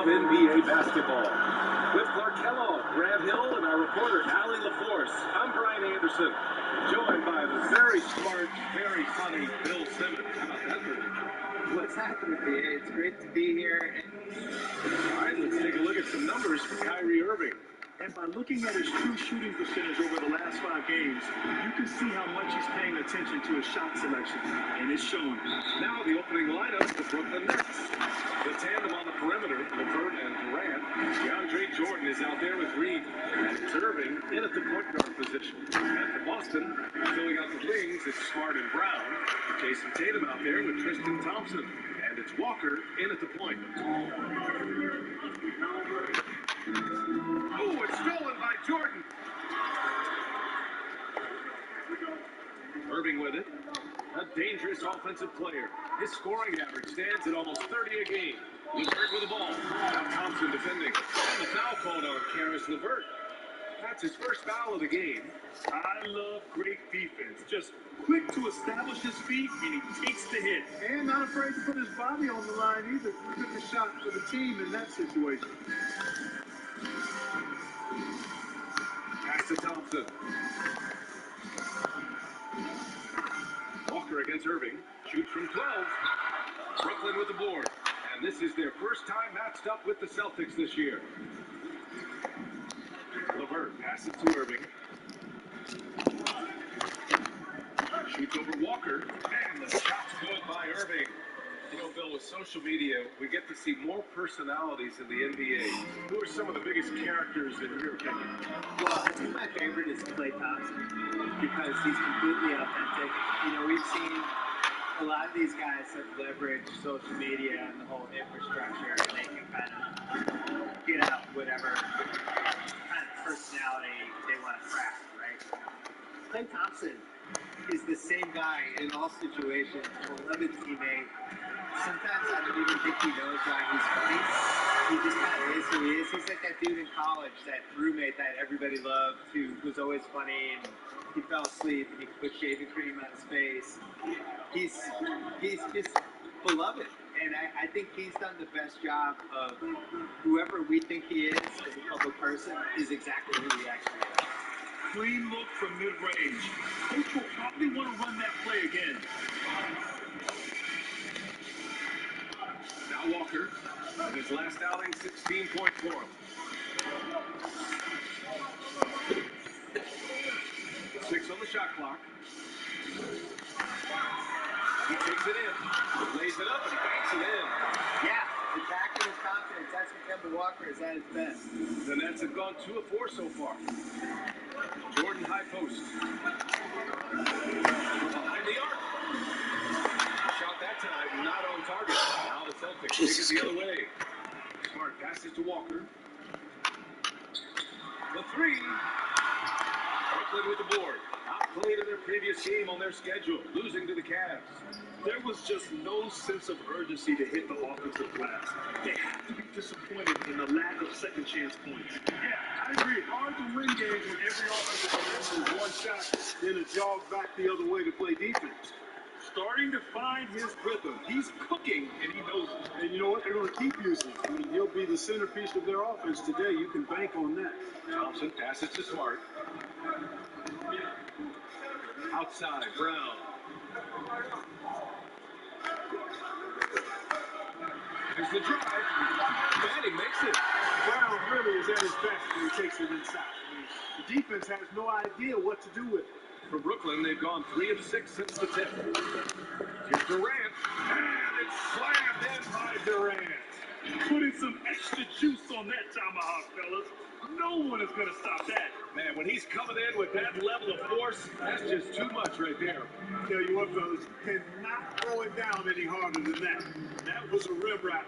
NBA basketball. With Clark Kellogg, Grant Hill, and our reporter, Allie LaForce, I'm Brian Anderson, joined by the very smart, very funny Bill Simmons. How about that for an intro? What's happening, BA? It's great to be here. All right, let's take a look at some numbers for Kyrie Irving. And by looking at his true shooting percentage over the last 5 games, you can see how much he's paying attention to his shot selection, and it's showing. Now the opening lineup, the Brooklyn Nets. The tandem on the perimeter, LeVert and Durant. DeAndre Jordan is out there with Reed, and it's Irving in at the point guard position. And for Boston, filling out the wings, it's Smart and Brown. Jason Tatum out there with Tristan Thompson, and it's Walker in at the point. Oh, it's stolen by Jordan. Irving with it. A dangerous offensive player. His scoring average stands at almost 30 a game. LeVert with the ball. Now Thompson defending. And the foul called on Karis LeVert. That's his first foul of the game. I love great defense. Just quick to establish his feet, and he takes the hit. And not afraid to put his body on the line either. Took a shot for the team in that situation. Pass to Thompson. Walker against Irving. Shoots from 12. Brooklyn with the board. And this is their first time matched up with the Celtics this year. LeVert passes to Irving. Shoots over Walker. And the shot's good by Irving. You know, Bill, with social media, we get to see more personalities in the NBA. Who are some of the biggest characters in your opinion? Well, I think my favorite is Klay Thompson because he's completely authentic. You know, we've seen a lot of these guys that leverage social media and the whole infrastructure, and they can kind of get out whatever kind of personality they want to craft, right? Klay Thompson is the same guy in all situations, beloved teammate. Sometimes I don't even think he knows why he's funny. He just kind of is who he is. He's like that dude in college, that roommate that everybody loved, who was always funny, and he fell asleep and he put shaving cream on his face. He's just beloved, and I think he's done the best job of whoever we think he is as a public person is exactly who he actually is. Clean look from mid-range. Coach will probably want to run that play again. Now Walker, in his last outing, 16 points for him. 6 on the shot clock. He takes it in, lays it up, and he banks it in. Yeah, attacking his confidence. That's what Kemba Walker is at his best. The Nets have gone 2 of 4 so far. Jordan high post. Behind the arc. Shot that time, not on target. Now the Celtics take it the other way. Smart passes to Walker. The 3. Brooklyn with the board. Outplayed in their previous game on their schedule, losing to the Cavs. There was just no sense of urgency to hit the offensive glass. They have to be disappointed in the lack of second chance points. Yeah, I agree. Hard to win games when every offensive possession is one shot, then a jog back the other way to play defense. Starting to find his rhythm. He's cooking, and he knows it. And you know what? They're going to keep using him. I mean, he'll be the centerpiece of their offense today. You can bank on that. Thompson passes to Smart. Outside, Brown. There's the drive. And he makes it. Brown really is at his best when he takes it inside. I mean, the defense has no idea what to do with it. For Brooklyn, they've gone 3 of 6 since the tip. Here's Durant. And it's slammed in by Durant. Putting some extra juice on that tomahawk, fellas. No one is going to stop that. Man, when he's coming in with that level of force, that's just too much right there. Tell you what, fellas, cannot throw it down any harder than that. That was a rim wrap.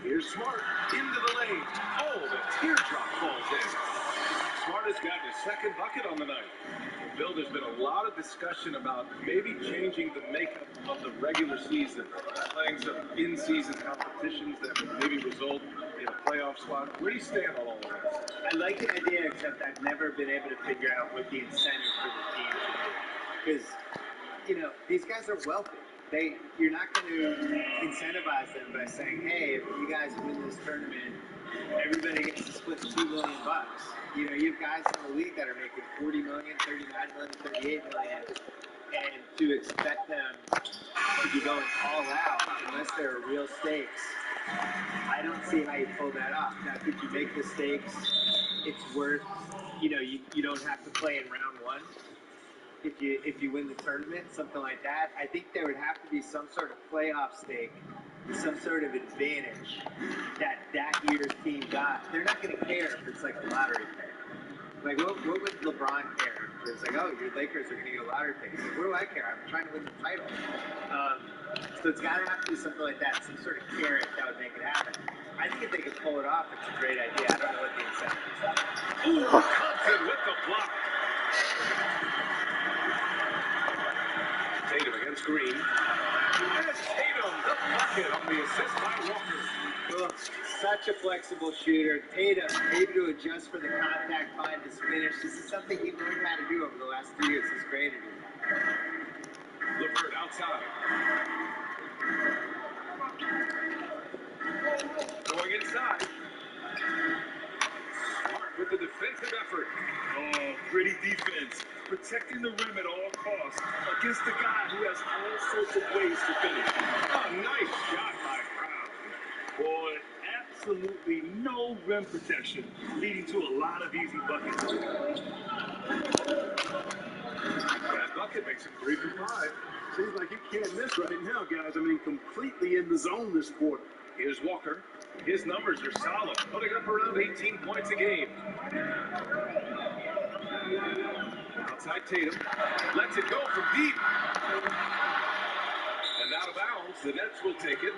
Here's Smart into the lane. Oh, the teardrop falls in. Smart has gotten his second bucket on the night. Bill, there's been a lot of discussion about maybe changing the makeup of the regular season, playing some in-season competitions that would maybe result in a playoff spot. Where do you stand on all of this? I like the idea, except I've never been able to figure out what the incentive for the team should be. Because, you know, these guys are wealthy. You're not going to incentivize them by saying, hey, if you guys win this tournament, everybody gets to split $2 million. You know, you have guys in the league that are making 40 million, 39 million, 38 million, and to expect them to be going all out unless there are real stakes, I don't see how you pull that off. Now, could you make the stakes? It's worth, you know, you don't have to play in round one. If you win the tournament, something like that, I think there would have to be some sort of playoff stake, some sort of advantage that year's team got. They're not going to care if it's like a lottery pick. Like, what would LeBron care? It's like, oh, your Lakers are going to get a lottery pick. Like, what do I care? I'm trying to win the title. So it's got to have to be something like that, some sort of carrot that would make it happen. I think if they could pull it off, it's a great idea. I don't know what the incentive is. Ooh, Compton with the block. Tatum against Green. And Tatum, the bucket on the assist by Walker. Well, such a flexible shooter. Tatum, able to adjust for the contact, find his finish. This is something he learned how to do over the last 3 years. He's great at it. LeVert outside. Going inside. Smart with the defensive effort. Oh, pretty defense. Protecting the rim at all costs against a guy who has all sorts of ways to finish. A nice shot by Brown. Boy, absolutely no rim protection, leading to a lot of easy buckets. That bucket makes him 3 for 5. Seems like you can't miss right now, guys. I mean, completely in the zone this quarter. Here's Walker. His numbers are solid, putting up around 18 points a game. Outside Tatum. Lets it go from deep. And out of bounds, the Nets will take it.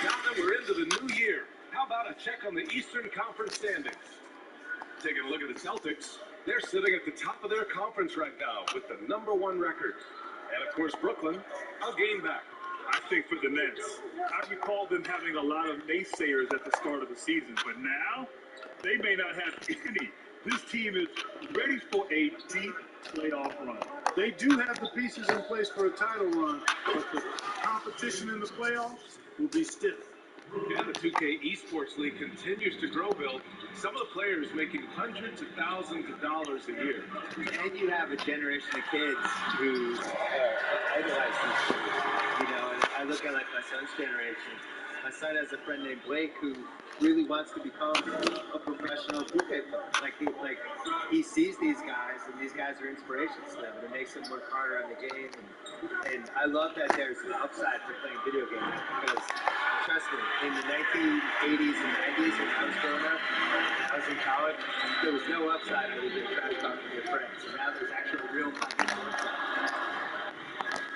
Now that we're into the new year, how about a check on the Eastern Conference standings? Taking a look at the Celtics. They're sitting at the top of their conference right now with the #1 record. And of course, Brooklyn, a game back. I think for the Nets, I recall them having a lot of naysayers at the start of the season, but now they may not have any. This team is ready for a deep playoff run. They do have the pieces in place for a title run, but the competition in the playoffs will be stiff. And the 2K Esports League continues to grow, Bill. Some of the players making hundreds of thousands of dollars a year. And you have a generation of kids who idolize these kids. You know, and I look at like my son's generation. My son has a friend named Blake who really wants to become a professional 2K player. Like he sees these guys, and these guys are inspirations to him, and it makes him work harder on the game. And I love that there's an upside for playing video games because, trust me, in the 1980s and 90s when I was growing up, when I was in college, there was no upside other than trash talk with your friends. So now there's actually real competition.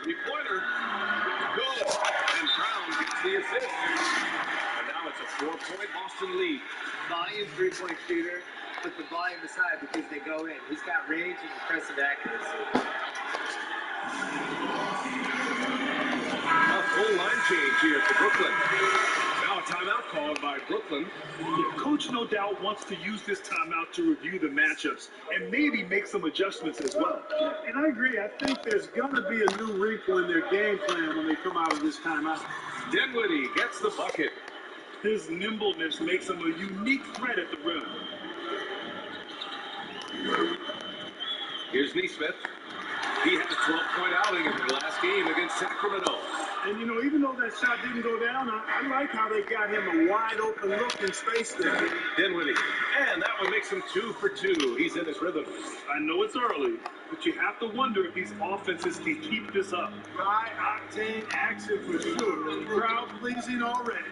Three-pointer. Good. And Brown gets the assist. And now it's a 4-point Boston lead. Volume three-point shooter, but the volume is high because they go in. He's got range and impressive accuracy. A full line change here for Brooklyn. Now a timeout called by Brooklyn. Yeah, Coach no doubt wants to use this timeout to review the matchups and maybe make some adjustments as well. And I agree. I think there's going to be a new wrinkle in their game plan when they come out of this timeout. Dinwiddie gets the bucket. His nimbleness makes him a unique threat at the rim. Here's Neesmith. He had a 12-point outing in the last game against Sacramento. And, you know, even though that shot didn't go down, I like how they got him a wide-open look in space there. Dinwiddie. And that one makes him 2 for 2. He's in his rhythm. I know it's early, but you have to wonder if these offenses can keep this up. High-octane action for sure. Crowd-pleasing already.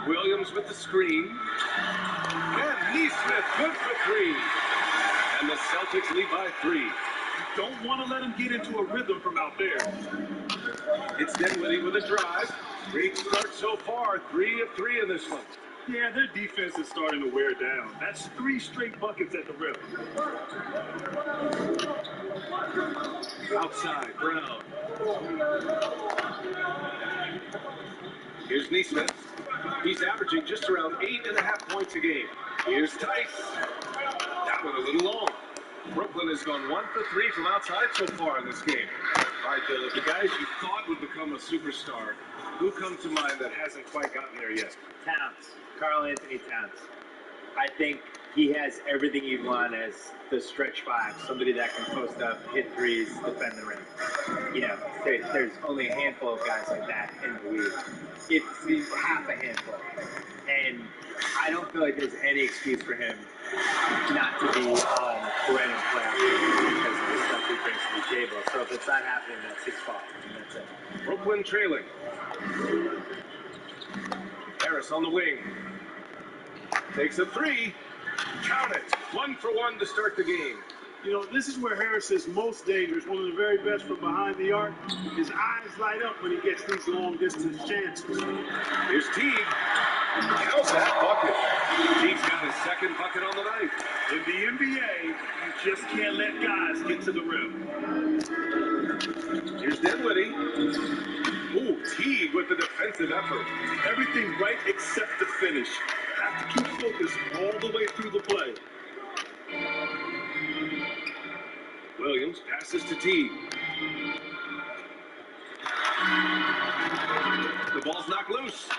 Williams with the screen. And Neesmith good for 3. And the Celtics lead by 3. You don't want to let him get into a rhythm from out there. It's Dinwiddie with a drive. Great start so far. 3 of 3 in this one. Yeah, their defense is starting to wear down. That's 3 straight buckets at the rim. Outside, Brown. Here's Neesmith. He's averaging just around 8.5 points a game. Here's Tice. That one a little long. Brooklyn has gone 1 for 3 from outside so far in this game. All right, Bill, of the guys you thought would become a superstar, who comes to mind that hasn't quite gotten there yet? Towns, Karl Anthony Towns. I think he has everything you want as the stretch five, somebody that can post up, hit threes, defend the rim. You know, there's only a handful of guys like that in the league. It's half a handful. And I don't feel like there's any excuse for him not to be on perennial playoff teams because of the stuff he brings to the table. So if it's not happening, that's his fault. And that's it. Brooklyn trailing. Harris on the wing. Takes a three. Count it. 1 for 1 to start the game. You know, this is where Harris is most dangerous, one of the very best from behind the arc. His eyes light up when he gets these long-distance chances. Here's Teague. How's that bucket? Teague's got his second bucket on the night. In the NBA, you just can't let guys get to the rim. Here's Dinwiddie. Ooh, Teague with the defensive effort. Everything right except the finish. Have to keep focused all the way through the play. Williams passes to Teague. The ball's knocked loose.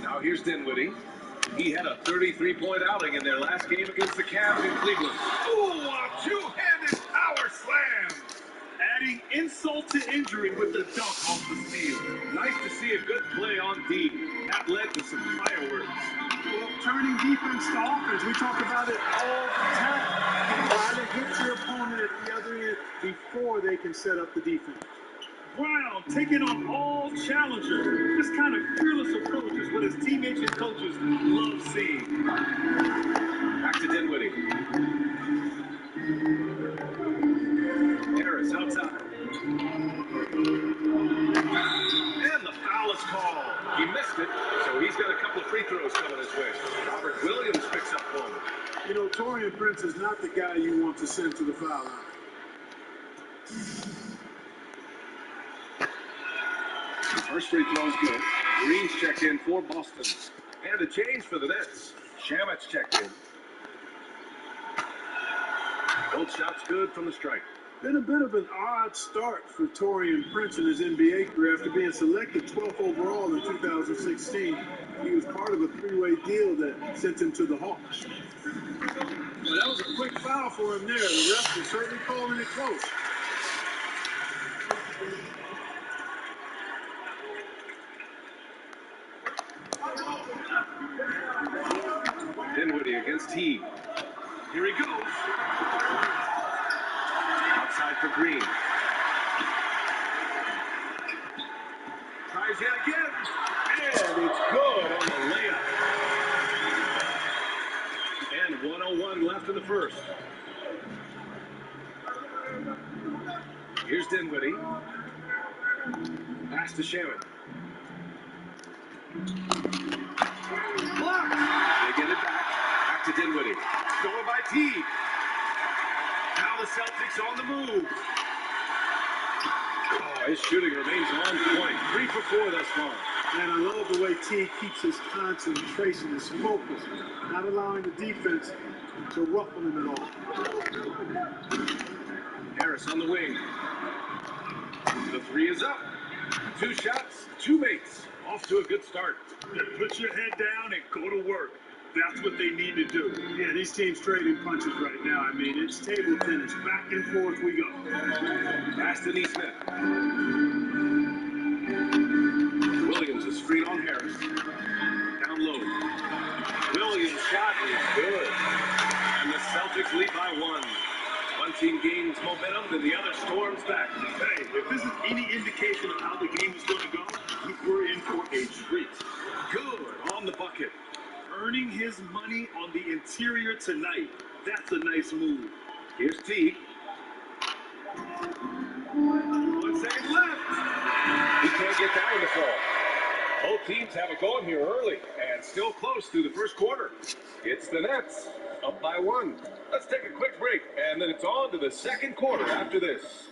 Now here's Dinwiddie. He had a 33-point outing in their last game against the Cavs in Cleveland. Ooh, a two-handed power slam. Adding insult to injury with the dunk off the steal. Nice to see a good play on D. That led to some fireworks. Well, turning defense to offense, we talk about it all the time. Try to hit your opponent at the other end before they can set up the defense. Brown taking on all challengers. This kind of fearless approach is what his teammates and coaches love seeing. Back to Dinwiddie. Harris outside. And the foul is called. He missed it, so he's got a couple of free throws coming his way. Robert Williams picks up one. You know, Taurean Prince is not the guy you want to send to the foul line. First free throw is good. Green's checked in for Boston. And a change for the Nets. Shamet's checked in. Both shots good from the stripe. Been a bit of an odd start for Taurean Prince in his NBA career. After being selected 12th overall in 2016, he was part of a three-way deal that sent him to the Hawks. But that was a quick foul for him there. The refs were certainly calling it close. Dinwiddie against Teague. Here he goes. Outside for Green. Tries yet again. And it's good on the layup. And 1:01 left in the first. Here's Dinwiddie. Pass to Shamet. Blocked. They get it back. Back to Dinwiddie. Going by Teague. Now the Celtics on the move. Oh, his shooting remains on point. 3 for 4 thus far. And I love the way Teague keeps his concentration, his focus, not allowing the defense to ruffle him at all. Harris on the wing. The three is up. 2 shots, 2 makes. Off to a good start. Put your head down and go to work. That's what they need to do. Yeah, these teams trading punches right now. I mean, it's table tennis. Back and forth we go. Pass to Neesmith. Williams a screen on Harris. Down low. Williams' shot is good. And the Celtics lead by 1. One team gains momentum, then the other storms back. Hey, if this is any indication of how the game is going to go, we're in for a treat. Good on the bucket. Earning his money on the interior tonight. That's a nice move. Here's Teague. 1 second left. He can't get that one to fall. Both teams have it going here early and still close through the first quarter. It's the Nets up by 1. Let's take a quick break, and then it's on to the second quarter after this.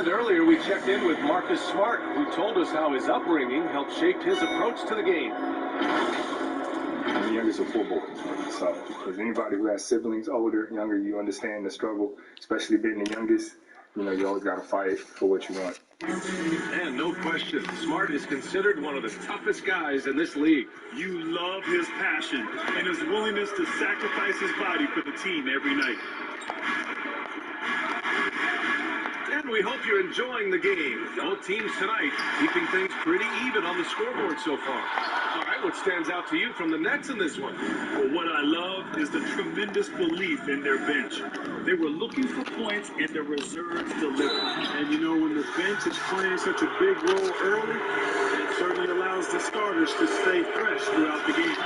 And earlier we checked in with Marcus Smart, who told us how his upbringing helped shape his approach to the game. I'm the youngest of 4 boys, so as anybody who has siblings, older, younger, you understand the struggle, especially being the youngest. You know, you always got to fight for what you want. And no question, Smart is considered one of the toughest guys in this league. You love his passion and his willingness to sacrifice his body for the team every night. And we hope you're enjoying the game. Both teams tonight keeping things pretty even on the scoreboard so far. All right, what stands out to you from the Nets in this one? Well, what I love is the tremendous belief in their bench. They were looking for points and the reserves delivered. And you know, when the bench is playing such a big role early, it certainly allows the starters to stay fresh throughout the game.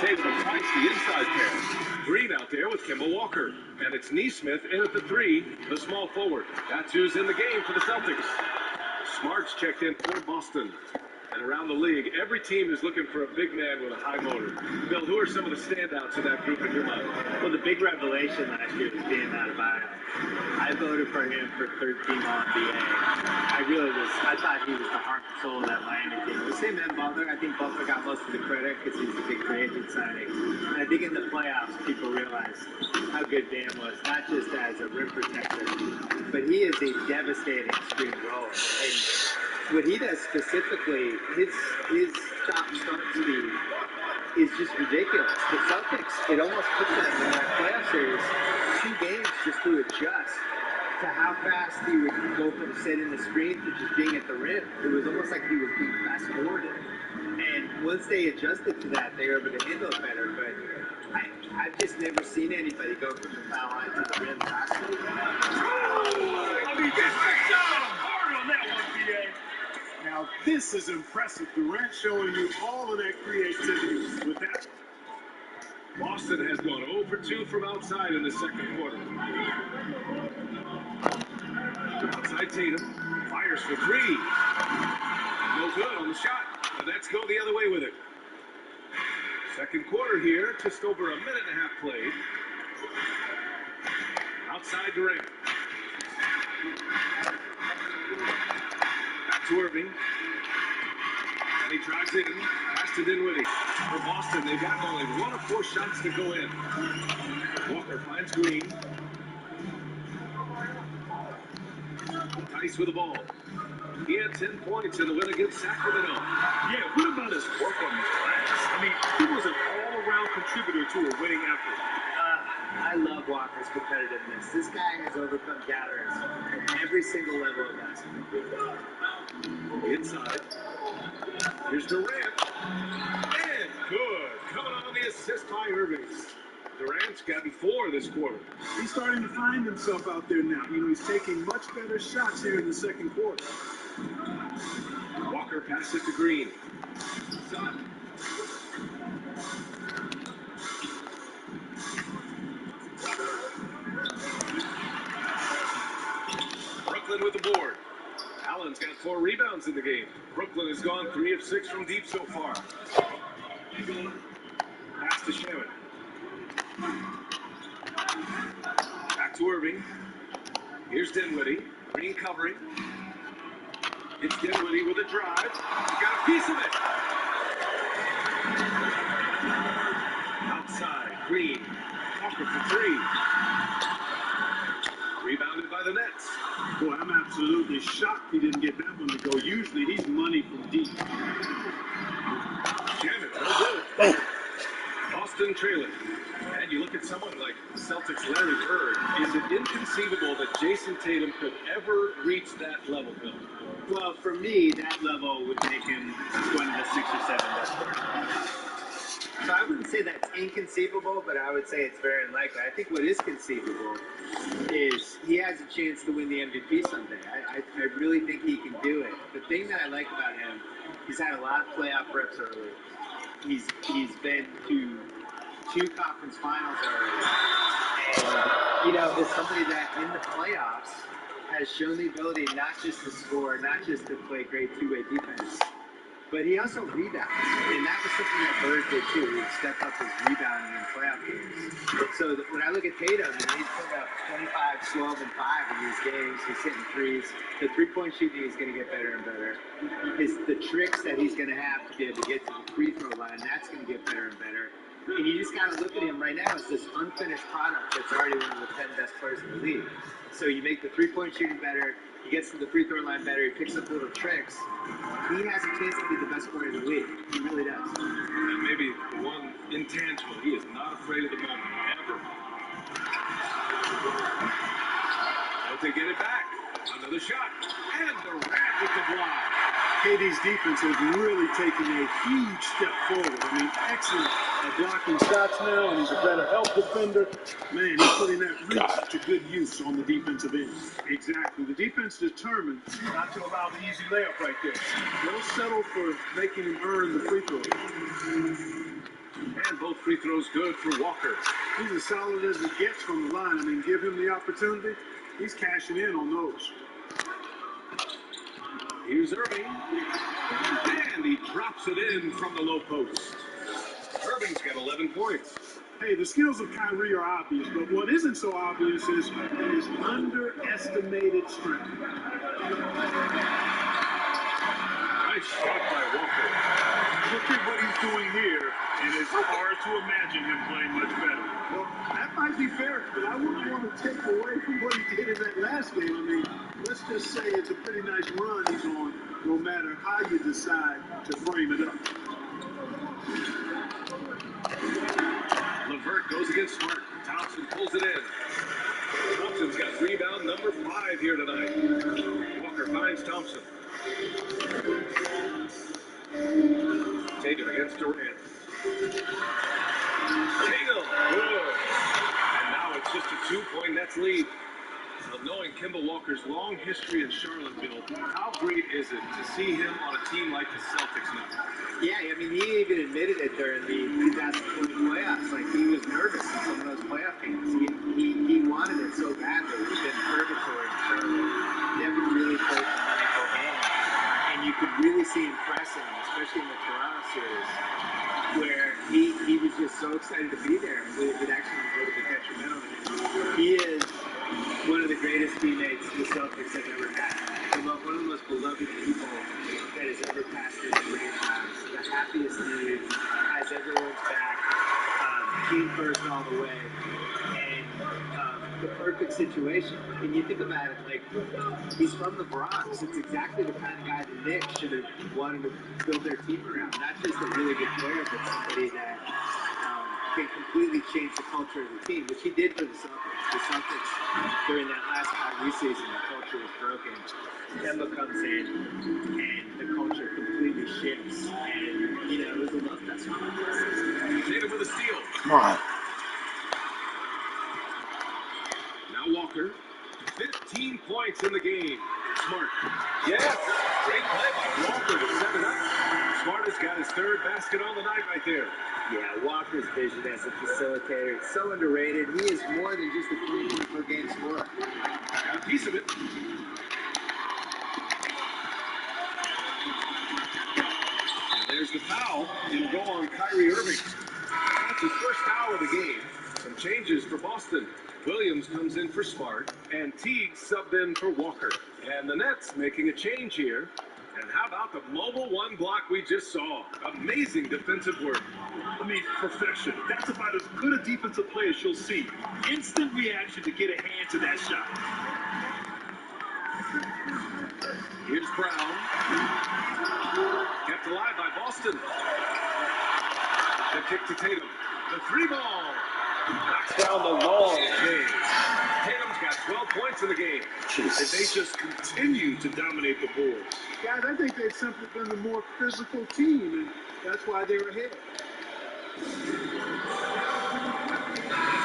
Tatum twice the inside pass. Green out there with Kemba Walker. And it's Neesmith in at the 3, the small forward. That's who's in the game for the Celtics. Smart's checked in for Boston. And around the league, every team is looking for a big man with a high motor. Bill, who are some of the standouts in that group in your mind? Well, the big revelation last year was being out of Iowa. I voted for him for third team All-NBA. I thought he was the heart and soul of that Miami team. The same as Butler. I think Butler got most of the credit because he's a big free agent signing. And I think in the playoffs, people realized how good Bam was, not just as a rim protector, but he is a devastating screen roller. And what he does specifically, his stop-start speed is just ridiculous. The Celtics, it almost took them in that playoff series 2 games just to adjust to how fast he would go from setting the screen to just being at the rim. It was almost like he was being fast-forwarded. And once they adjusted to that, they were able to handle it better. But I've just never seen anybody go from the foul line to the rim faster. I mean, that's hard on that one, PA. Now, this is impressive. Durant showing you all of that creativity with that. Boston has gone 0 for 2 from outside in the second quarter. Outside Tatum. Fires for 3. No good on the shot. The Nets go the other way with it. Second quarter here. Just over a minute and a half played. Outside Durant. Back to Irving. And he drives in. Pass to Dinwiddie. For Boston, they've got only 1 of 4 shots to go in. Walker finds Green. Tice with the ball. He had 10 points in the win against Sacramento. Yeah, what about his work on these glass? I mean, he was an all-around contributor to a winning effort. I love Walker's competitiveness. This guy has overcome doubters at every single level of basketball. Inside. Here's Durant. And good. Coming on the assist by Irving. Durant's gotten 4 this quarter. He's starting to find himself out there now. You know, he's taking much better shots here in the second quarter. Walker passes it to Green. Brooklyn with the board. Allen's got 4 rebounds in the game. Brooklyn has gone 3 of 6 from deep so far. Pass to Shannon. Back to Irving. Here's Dinwiddie. Green covering. It's Dinwiddie with a drive. Got a piece of it. Outside. Green. Walker for 3. Rebounded by the Nets. Boy, I'm absolutely shocked he didn't get that one to go. Usually he's money from deep. Shannon, no good. Boston trailing. And you look at someone like Celtics Larry Bird. Is it inconceivable that Jason Tatum could ever reach that level, Bill? Well, for me, that level would make him one of the 6 or 7 best players. So I wouldn't say that's inconceivable, but I would say it's very unlikely. I think what is conceivable is he has a chance to win the MVP someday. I really think he can do it. The thing that I like about him, he's had a lot of playoff reps early. He's been to 2 conference finals already. And, you know, is somebody that in the playoffs has shown the ability not just to score, not just to play great 2-way defense, but he also rebounds. And that was something that Bird did too. He would step up his rebounding in playoff games. So when I look at Tatum, he's put up 25, 12, and 5 in these games. He's hitting threes. The three-point shooting is going to get better and better. The tricks that he's going to have to be able to get to the free throw line, that's going to get better and better. And you just got to look at him right now as this unfinished product that's already one of the 10 best players in the league. So you make the three-point shooting better, he gets to the free throw line better, he picks up little tricks. He has a chance to be the best player in the league. He really does. And maybe the one intangible, he is not afraid of the moment, ever. But they get it back. Another shot. And Durant with the block. KD's defense has really taken a huge step forward. I mean, excellent at blocking shots now, and he's a better help defender. Man, he's putting that reach to good use on the defensive end. Exactly. The defense determined not to allow the easy layup right there. They'll settle for making him earn the free throw. And both free throws good for Walker. He's as solid as it gets from the line. I mean, give him the opportunity, he's cashing in on those. Here's Irving. And he drops it in from the low post. Irving's got 11 points. Hey, the skills of Kyrie are obvious, but what isn't so obvious is his underestimated strength. Nice shot by Walker. Look at what he's doing here, and it's hard to imagine him playing much better. Well, that might be fair, but I wouldn't want to take away from what he did in that last game. I mean, let's just say it's a pretty nice run he's on, no matter how you decide to frame it up. LeVert goes against Smart. Thompson pulls it in. Thompson's got rebound number 5 here tonight. Walker finds Thompson. Tatum against Durant. Tatum, good. And now it's just a 2-point Nets lead. Well, knowing Kemba Walker's long history in Charlottesville, how great is it to see him on a team like the Celtics now? Yeah, I mean, he even admitted it during the 2020 playoffs. Like, he was nervous in some of those playoff games. He wanted it so badly. He's been purgatory in Charlotte. Never really played a meaningful game. And you could really see him pressing, especially in the Toronto series, where he was just so excited to be there. It actually was a little bit detrimental to him. He is one of the greatest teammates the Celtics have ever had. One of the most beloved people that has ever passed through the franchise. The happiest dude, has everyone's back, team first all the way, and the perfect situation. And you think about it, like, he's from the Bronx. It's exactly the kind of guy the Knicks should have wanted to build their team around. Not just a really good player, but somebody that can completely change the culture of the team, which he did for the Celtics. The Celtics, during that last Kyrie season, the culture was broken. Kemba comes in, and the culture completely shifts. And, you know, it was a love fest. Tatum with a steal. Come on. Now Walker, 15 points in the game. Smart. Yes, great play by Walker to set it up. Smart has got his 3rd basket on the night right there. Yeah, Walker's vision as a facilitator is so underrated. He is more than just a 3-point-per-game scorer. Got a piece of it. And there's the foul. It'll go on Kyrie Irving. That's his first foul of the game. Some changes for Boston. Williams comes in for Smart, and Teague subbed in for Walker. And the Nets making a change here. And how about the mobile 1 block we just saw? Amazing defensive work. I mean, perfection. That's about as good a defensive play as you'll see. Instant reaction to get a hand to that shot. Here's Brown. Kept alive by Boston. The kick to Tatum. The 3-ball. Knocks down the long James. Tatum's got 12 points in the game. And they just continue to dominate the board. Guys, I think they've simply been the more physical team, and that's why they're ahead.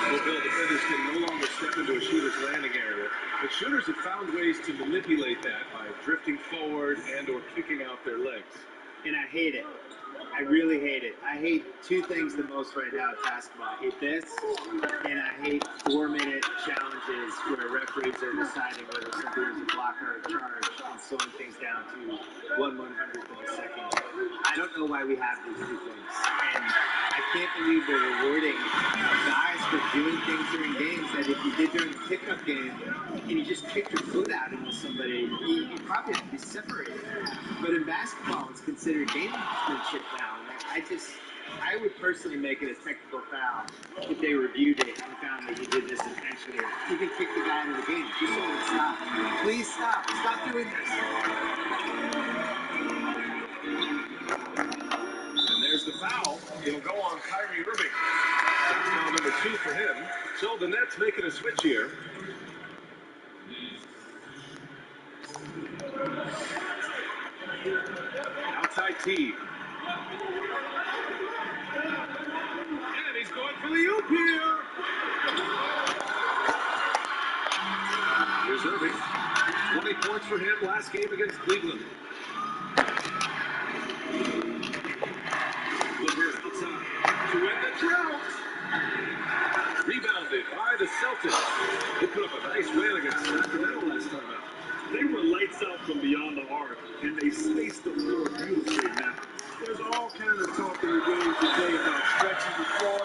Well, Bill, defenders can no longer step into a shooter's landing area, but shooters have found ways to manipulate that by drifting forward and or kicking out their legs. And I hate it. I really hate it. I hate two things the most right now in basketball. I hate this, and I hate 4-minute challenges where referees are deciding whether something is a block or a charge and slowing things down to 1/100th of a second. I don't know why we have these two things. And I can't believe they're rewarding guys for doing things during games that if you did during the pickup game and you just kicked your foot out into somebody, you probably have to be separated. But in basketball, it's considered gamesmanship now. I would personally make it a technical foul if they reviewed it and found that he did this intentionally. Even kick the guy out of the game. Just so it stop. Please stop. Stop doing this. And there's the foul. It'll go on Kyrie Irving. That's foul number 2 for him. So the Nets making a switch here. Outside T. And he's going for the oop here. Here's Irving. 20 points for him last game against Cleveland. Clippers outside to win the drought. Rebounded by the Celtics. They put up a nice win against Sacramento last time out. They were lights out from beyond the arc, and they spaced the floor beautifully now. There's all kinds of talk in the game today about stretching the floor,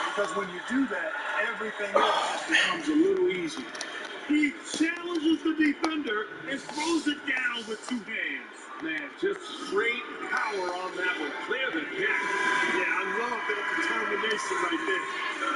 because when you do that, everything else becomes a little easier. He challenges the defender and throws it down with 2 hands. Man, just straight power on that one. Clear the deck. Yeah, I love that determination right there.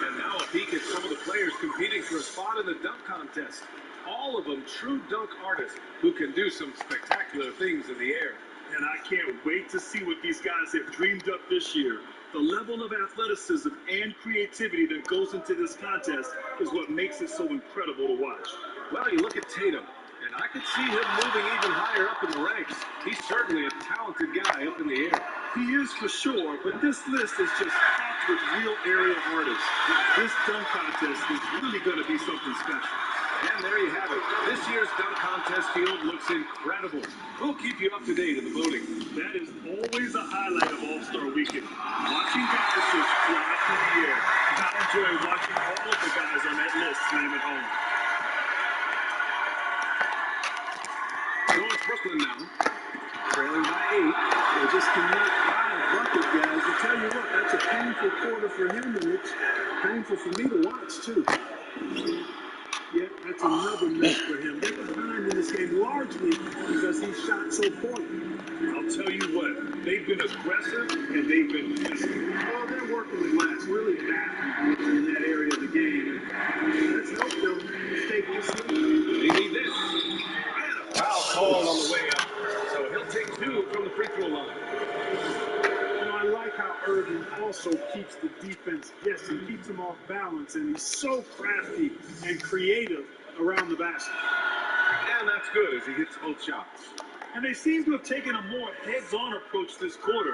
And now a peek at some of the players competing for a spot in the dunk contest. All of them true dunk artists who can do some spectacular things in the air. And I can't wait to see what these guys have dreamed up this year. The level of athleticism and creativity that goes into this contest is what makes it so incredible to watch. Well, you look at Tatum, and I could see him moving even higher up in the ranks. He's certainly a talented guy up in the air. He is for sure, but this list is just packed with real aerial artists. This dunk contest is really going to be something special. And there you have it. This year's dunk contest field looks incredible. We'll keep you up to date in the voting. That is always a highlight of All-Star Weekend. Watching guys just fly through the air. I enjoy watching all of the guys on that list slam it home. So it's Brooklyn now, trailing by 8. They just cannot buy a bucket, guys. I tell you what, that's a painful quarter for him, and it's painful for me to watch, too. Yeah, that's another miss for him. They're behind in this game largely because he shot so poorly. I'll tell you what, they've been aggressive and they've been physical. Well, they're working the glass really bad in that area of the game. Let's hope they'll stay consistent. They need this. And a foul called on the way up. So he'll take 2 from the free throw line. I like how Irving also keeps the defense guessing, keeps them off balance, and he's so crafty and creative around the basket. And that's good as he hits both shots. And they seem to have taken a more heads-on approach this quarter,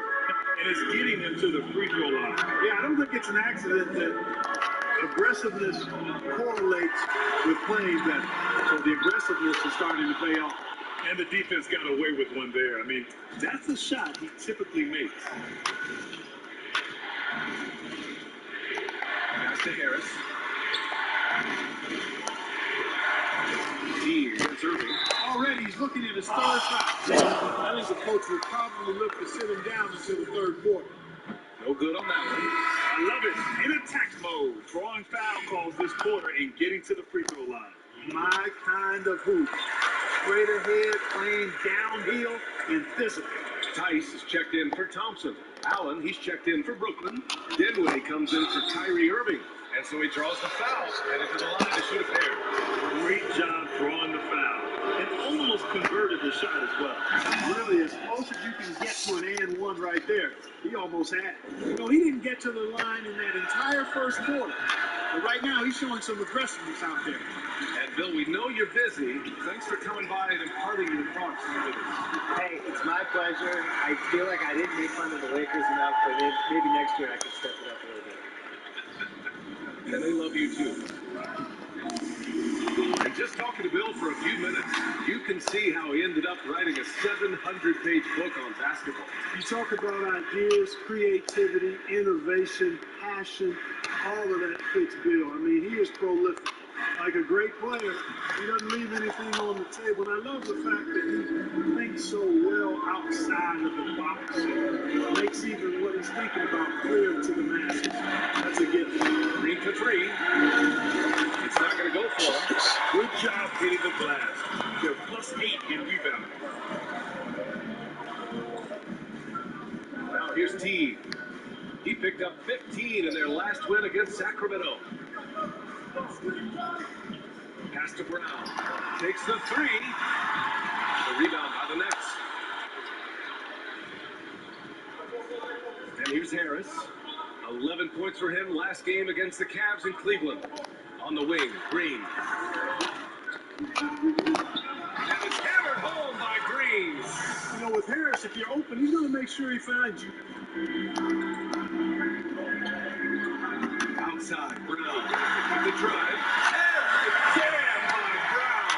and it's getting them to the free throw line. Yeah, I don't think it's an accident that aggressiveness correlates with playing better. So the aggressiveness is starting to pay off. And the defense got away with one there. I mean, that's a shot he typically makes. Pass to Harris. T against Irving. Already he's looking at his third foul. I think the coach would probably look to sit him down until the third quarter. No good on that one. I love it. In attack mode, drawing foul calls this quarter and getting to the free throw line. My kind of hoop. Straight ahead, playing downhill, and physical. Tice is checked in for Thompson. Allen, he's checked in for Brooklyn. Denway comes in for Kyrie Irving. And so he draws the foul. Headed to the line to shoot a pair. Great job drawing the foul. And almost converted the shot as well. Really, as close as you can get to an and one right there, he almost had it. You know, he didn't get to the line in that entire first quarter. But right now, he's showing some aggressiveness out there. And Bill, we know you're busy. Thanks for coming by and imparting your thoughts with us. Hey, it's my pleasure. I feel like I didn't make fun of the Lakers enough, but maybe next year I could step it up a little bit. And they love you too. And Just talking to Bill for a few minutes, you can see how he ended up writing a 700-page book on basketball. You talk about ideas, creativity, innovation, passion, all of that fits Bill. I mean, he is prolific. Like a great player, he doesn't leave anything on the table. And I love the fact that he thinks so well outside of the box and makes even what he's thinking about clear to the masses. That's a gift. Green for three. It's not going to go for him. Good job hitting the glass. They're +8 in rebounding. Now here's T. He picked up 15 in their last win against Sacramento. Pass to Brown. Takes the three. The rebound by the Nets. And here's Harris. 11 points for him last game against the Cavs in Cleveland. On the wing, Green. And it's hammered home by Green. You know, with Harris, if you're open, he's going to make sure he finds you. Outside, Brown. With the drive. And the jam by Brown.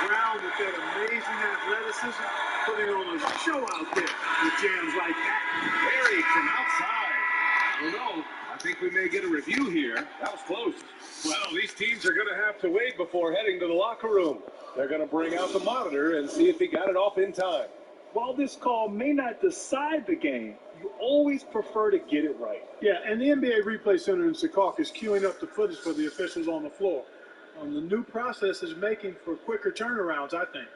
Brown with that amazing athleticism, putting on a show out there with jams like that. Buried from outside. I don't know. I think we may get a review here. That was close. Well, these teams are going to have to wait before heading to the locker room. They're going to bring out the monitor and see if he got it off in time. While this call may not decide the game, you always prefer to get it right. Yeah, and the NBA Replay Center in Secaucus is queuing up the footage for the officials on the floor. The new process is making for quicker turnarounds, I think.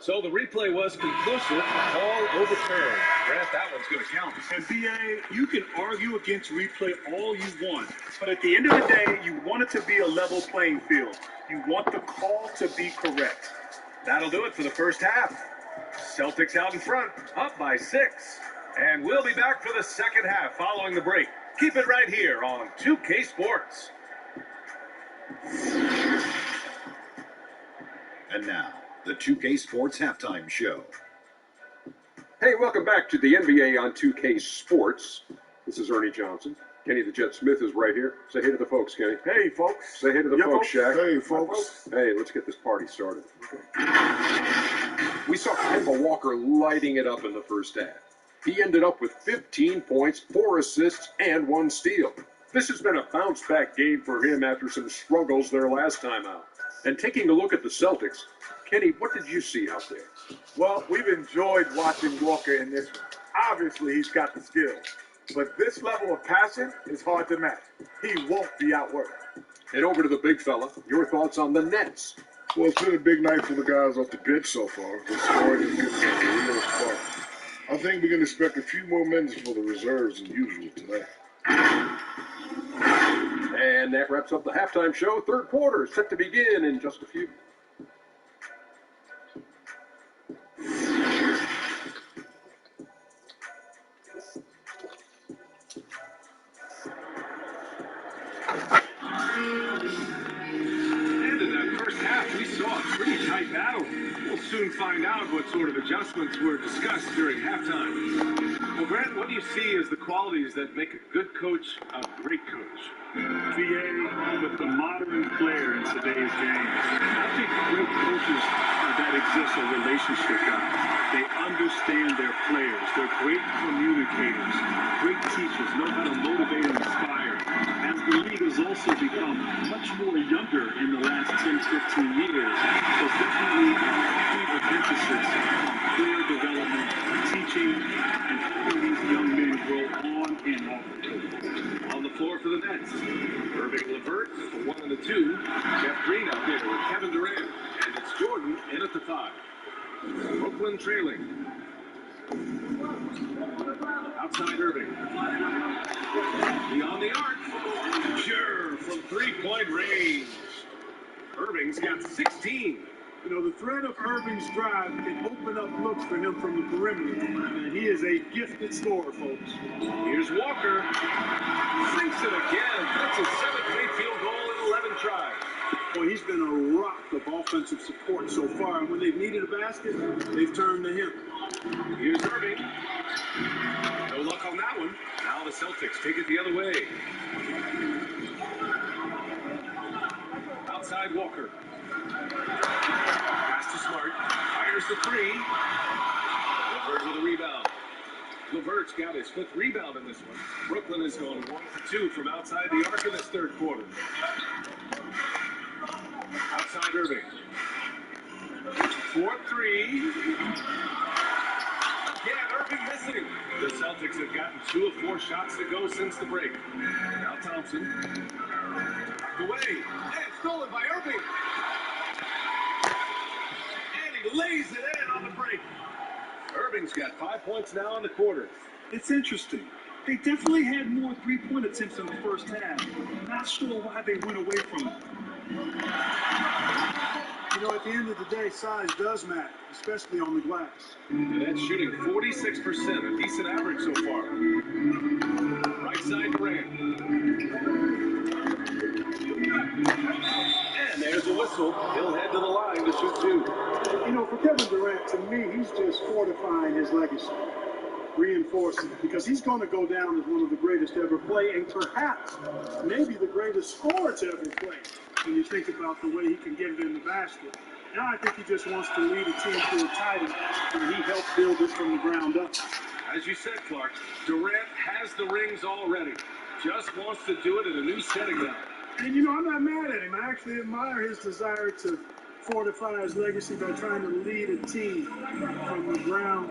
So the replay was conclusive. Call overturned. Grant, that one's going to count. And BA, you can argue against replay all you want, but at the end of the day, you want it to be a level playing field. You want the call to be correct. That'll do it for the first half. Celtics out in front, up by 6. And we'll be back for the second half following the break. Keep it right here on 2K Sports. And now, the 2K Sports Halftime Show. Hey, welcome back to the NBA on 2K Sports. This is Ernie Johnson. Kenny the Jet Smith is right here. Say hey to the folks, Kenny. Hey, folks. Say hey to the folks, Shaq. Hey, folks. Hey, let's get this party started. We saw Kemba Walker lighting it up in the first half. He ended up with 15 points, 4 assists, and 1 steal. This has been a bounce-back game for him after some struggles their last time out. And taking a look at the Celtics, Kenny, what did you see out there? Well, we've enjoyed watching Walker in this one. Obviously, he's got the skills. But this level of passion is hard to match. He won't be outworked. And over to the big fella, your thoughts on the Nets? Well, it's been a big night for the guys off the bench so far. The scoring is getting a real spark. I think we can expect a few more minutes for the reserves than usual tonight. And that wraps up the halftime show. Third quarter is set to begin in just a few. And in that first half, we saw a pretty tight battle. We'll soon find out what sort of adjustments were discussed during halftime. Well, Grant, what do you see as the qualities that make a good coach a great coach? BA, with the modern flair in today's game, I think great coaches that exist are relationship guys. They understand their players. They're great communicators, great teachers, know how to motivate and inspire. As the league has also become much more younger in the last 10, 15 years, there's definitely a greater emphasis on player development, teaching, and helping these young men grow on and off the court. On the floor for the Nets, Irving Levert for 1 and a 2. Jeff Green out there with Kevin Durant. And it's Jordan in at the 5. Brooklyn trailing. Outside Irving. Beyond the arc. Sure, from three-point range. Irving's got 16. You know, the threat of Irving's drive can open up looks for him from the perimeter. And he is a gifted scorer, folks. Here's Walker. Sinks it again. That's his 7th straight field goal in 11 tries. Well, he's been a rock of offensive support so far. And when they've needed a basket, they've turned to him. Here's Irving. No luck on that one. Now the Celtics take it the other way. Outside Walker. Pass to Smart. Fires the three. LeVert with a rebound. LeVert's got his 5th rebound in this one. Brooklyn has gone 1 for 2 from outside the arc in this 3rd quarter. Outside Irving. 4-3. Yeah, Irving missing. The Celtics have gotten 2 of 4 shots to go since the break. Now Thompson. Away. And stolen by Irving. And he lays it in on the break. Irving's got 5 points now in the quarter. It's interesting. They definitely had more three-point attempts in the first half. Not sure why they went away from it. You know, at the end of the day, size does matter, especially on the glass. And that's shooting 46%, a decent average so far. Right side Durant. And there's a whistle. He'll head to the line to shoot 2. You know, for Kevin Durant, to me, he's just fortifying his legacy, reinforcing it, because he's going to go down as one of the greatest to ever play, and perhaps maybe the greatest scorer to ever play, when you think about the way he can get it in the basket. Now I think he just wants to lead a team to a title, and he helped build it from the ground up. As you said, Clark, Durant has the rings already. Just wants to do it in a new setting now. And, you know, I'm not mad at him. I actually admire his desire to fortify his legacy by trying to lead a team from the ground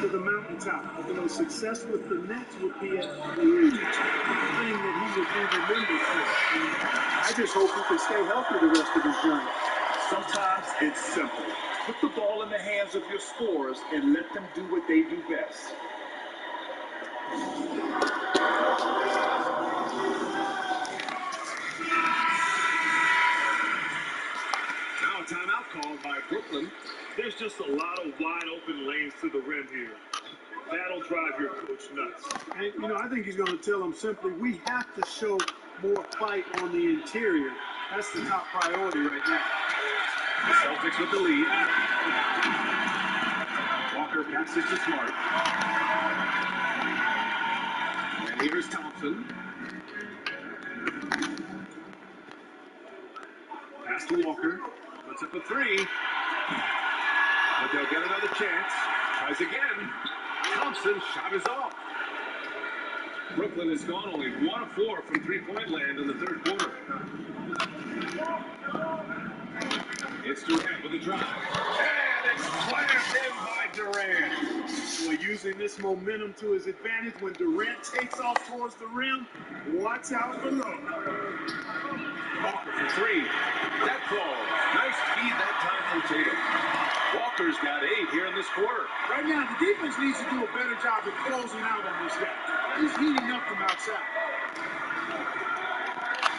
to the mountaintop. You know, success with the Nets would be a huge thing that he would be remembered for. And I just hope he can stay healthy the rest of his journey. Sometimes it's simple. Put the ball in the hands of your scorers and let them do what they do best. Now a timeout called by Brooklyn. There's just a lot of wide open lanes to the rim here. That'll drive your coach nuts. And, you know, I think he's going to tell them simply, we have to show more fight on the interior. That's the top priority right now. The Celtics with the lead. Walker passes to Smart. And here's Thompson. Pass to Walker. Puts up a 3. But they'll get another chance. Tries again. Thompson shot is off. Brooklyn has gone only 1 of 4 from 3-point land in the 3rd quarter. It's Durant with a drive. And it's slammed in by Durant. Well, using this momentum to his advantage, when Durant takes off towards the rim, watch out below. Walker for 3. That ball. Nice feed that time from Tatum. Walker's got 8 here in this quarter. Right now, the defense needs to do a better job of closing out on this guy. He's heating up from outside.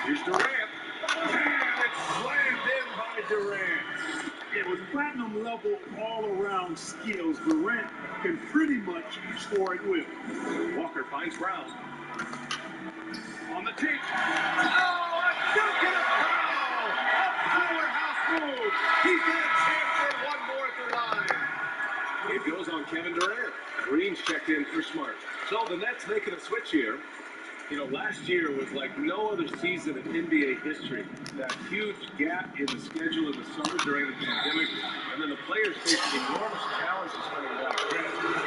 Here's Durant. And it's slammed in by Durant. Yeah, with platinum level all-around skills, Durant can pretty much score at will. Walker finds Brown. On the tee. Oh, a dunk and a foul! A powerhouse move. He's got a chance for one more at the line. It goes on Kevin Durant. Green's checked in for Smart. So the Nets making a switch here. You know, last year was like no other season in NBA history. That huge gap in the schedule in the summer during the pandemic, and then the players facing enormous challenges coming back.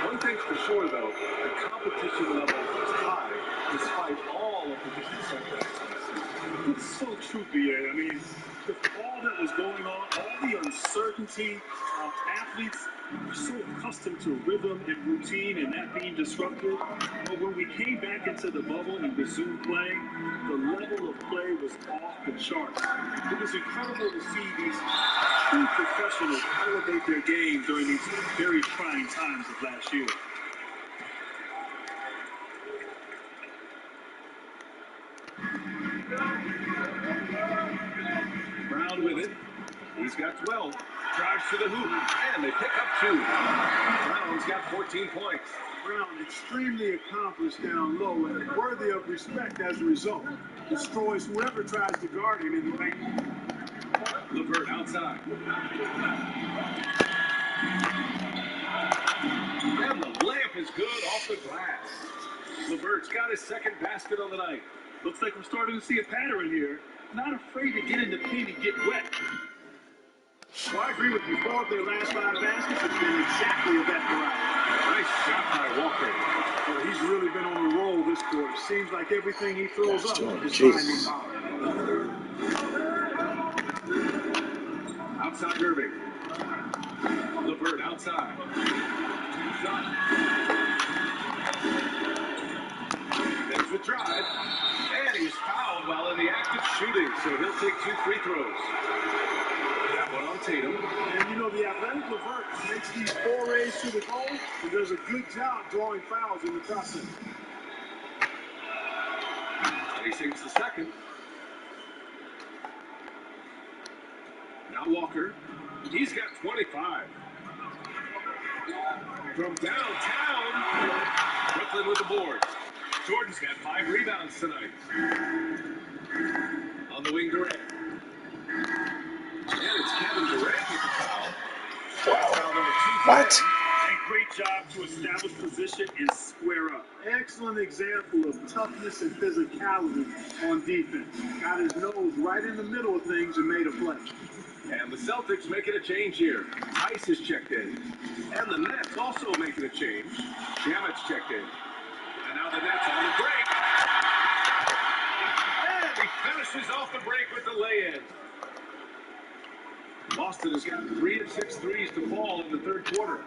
One thing's for sure, though, the competition level is high, despite all of the different setbacks. It's so true, B.A. I mean, with all that was going on, all the uncertainty, athletes are so accustomed to rhythm and routine and that being disrupted. But when we came back into the bubble and resumed playing, the level of play was off the charts. It was incredible to see these true professionals elevate their game during these very trying times of last year. Brown with it. He's got 12. Drives to the hoop. And they pick up 2. Brown's got 14 points. Brown extremely accomplished down low and worthy of respect as a result. Destroys whoever tries to guard him in the paint. LeVert outside. And the layup is good off the glass. LeVert's got his second basket on the night. Looks like we're starting to see a pattern here. Not afraid to get in the paint and get wet. Well, I agree with you. 4 of their last 5 baskets have been exactly of that variety. Nice shot by Walker. Well, he's really been on a roll this quarter. Seems like everything he throws up is Jesus. finding power. Outside Irving. LeVert outside. There's the drive. And he's fouled while in the act of shooting, so he'll take 2 free throws. That one on Tatum. And you know, the athletic LeVert makes these forays to the goal and does a good job drawing fouls in the process. And he sinks the second. Now Walker. He's got 25. From downtown, Brooklyn with the board. Jordan's got 5 rebounds tonight. On the wing, Durant. And it's Kevin Durant with the foul. What? A great job to establish position and square up. Excellent example of toughness and physicality on defense. Got his nose right in the middle of things and made a play. And the Celtics making a change here. Tice is checked in. And the Nets also making a change. Shamit's checked in. And now the Nets on the break. And he finishes off the break with the lay-in. Boston has got 3 of 6 threes to fall in the third quarter.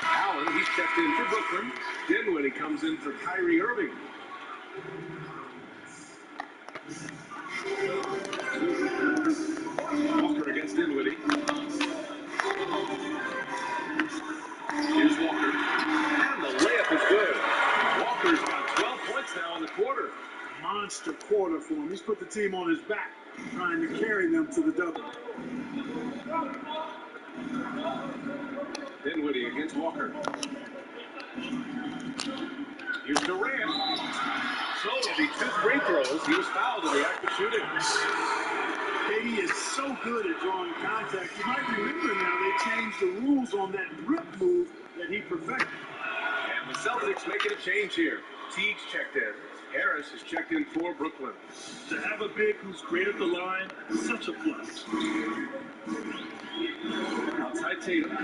Allen, he's checked in for Brooklyn. Dinwiddie comes in for Kyrie Irving. Walker against Dinwiddie. Here's Walker. And the layup is good. Walker's got 12 points now in the quarter. Monster quarter for him. He's put the team on his back, trying to carry them to the double. Dinwiddie against Walker. Here's Durant. So the 2 free throws. He was fouled in the act of shooting. KD is so good at drawing contact. You might remember now they changed the rules on that rip move that he perfected. And the Celtics making a change here. Teague's checked in. Harris is checked in for Brooklyn. To have a big who's great at the line, such a plus. Outside Tatum.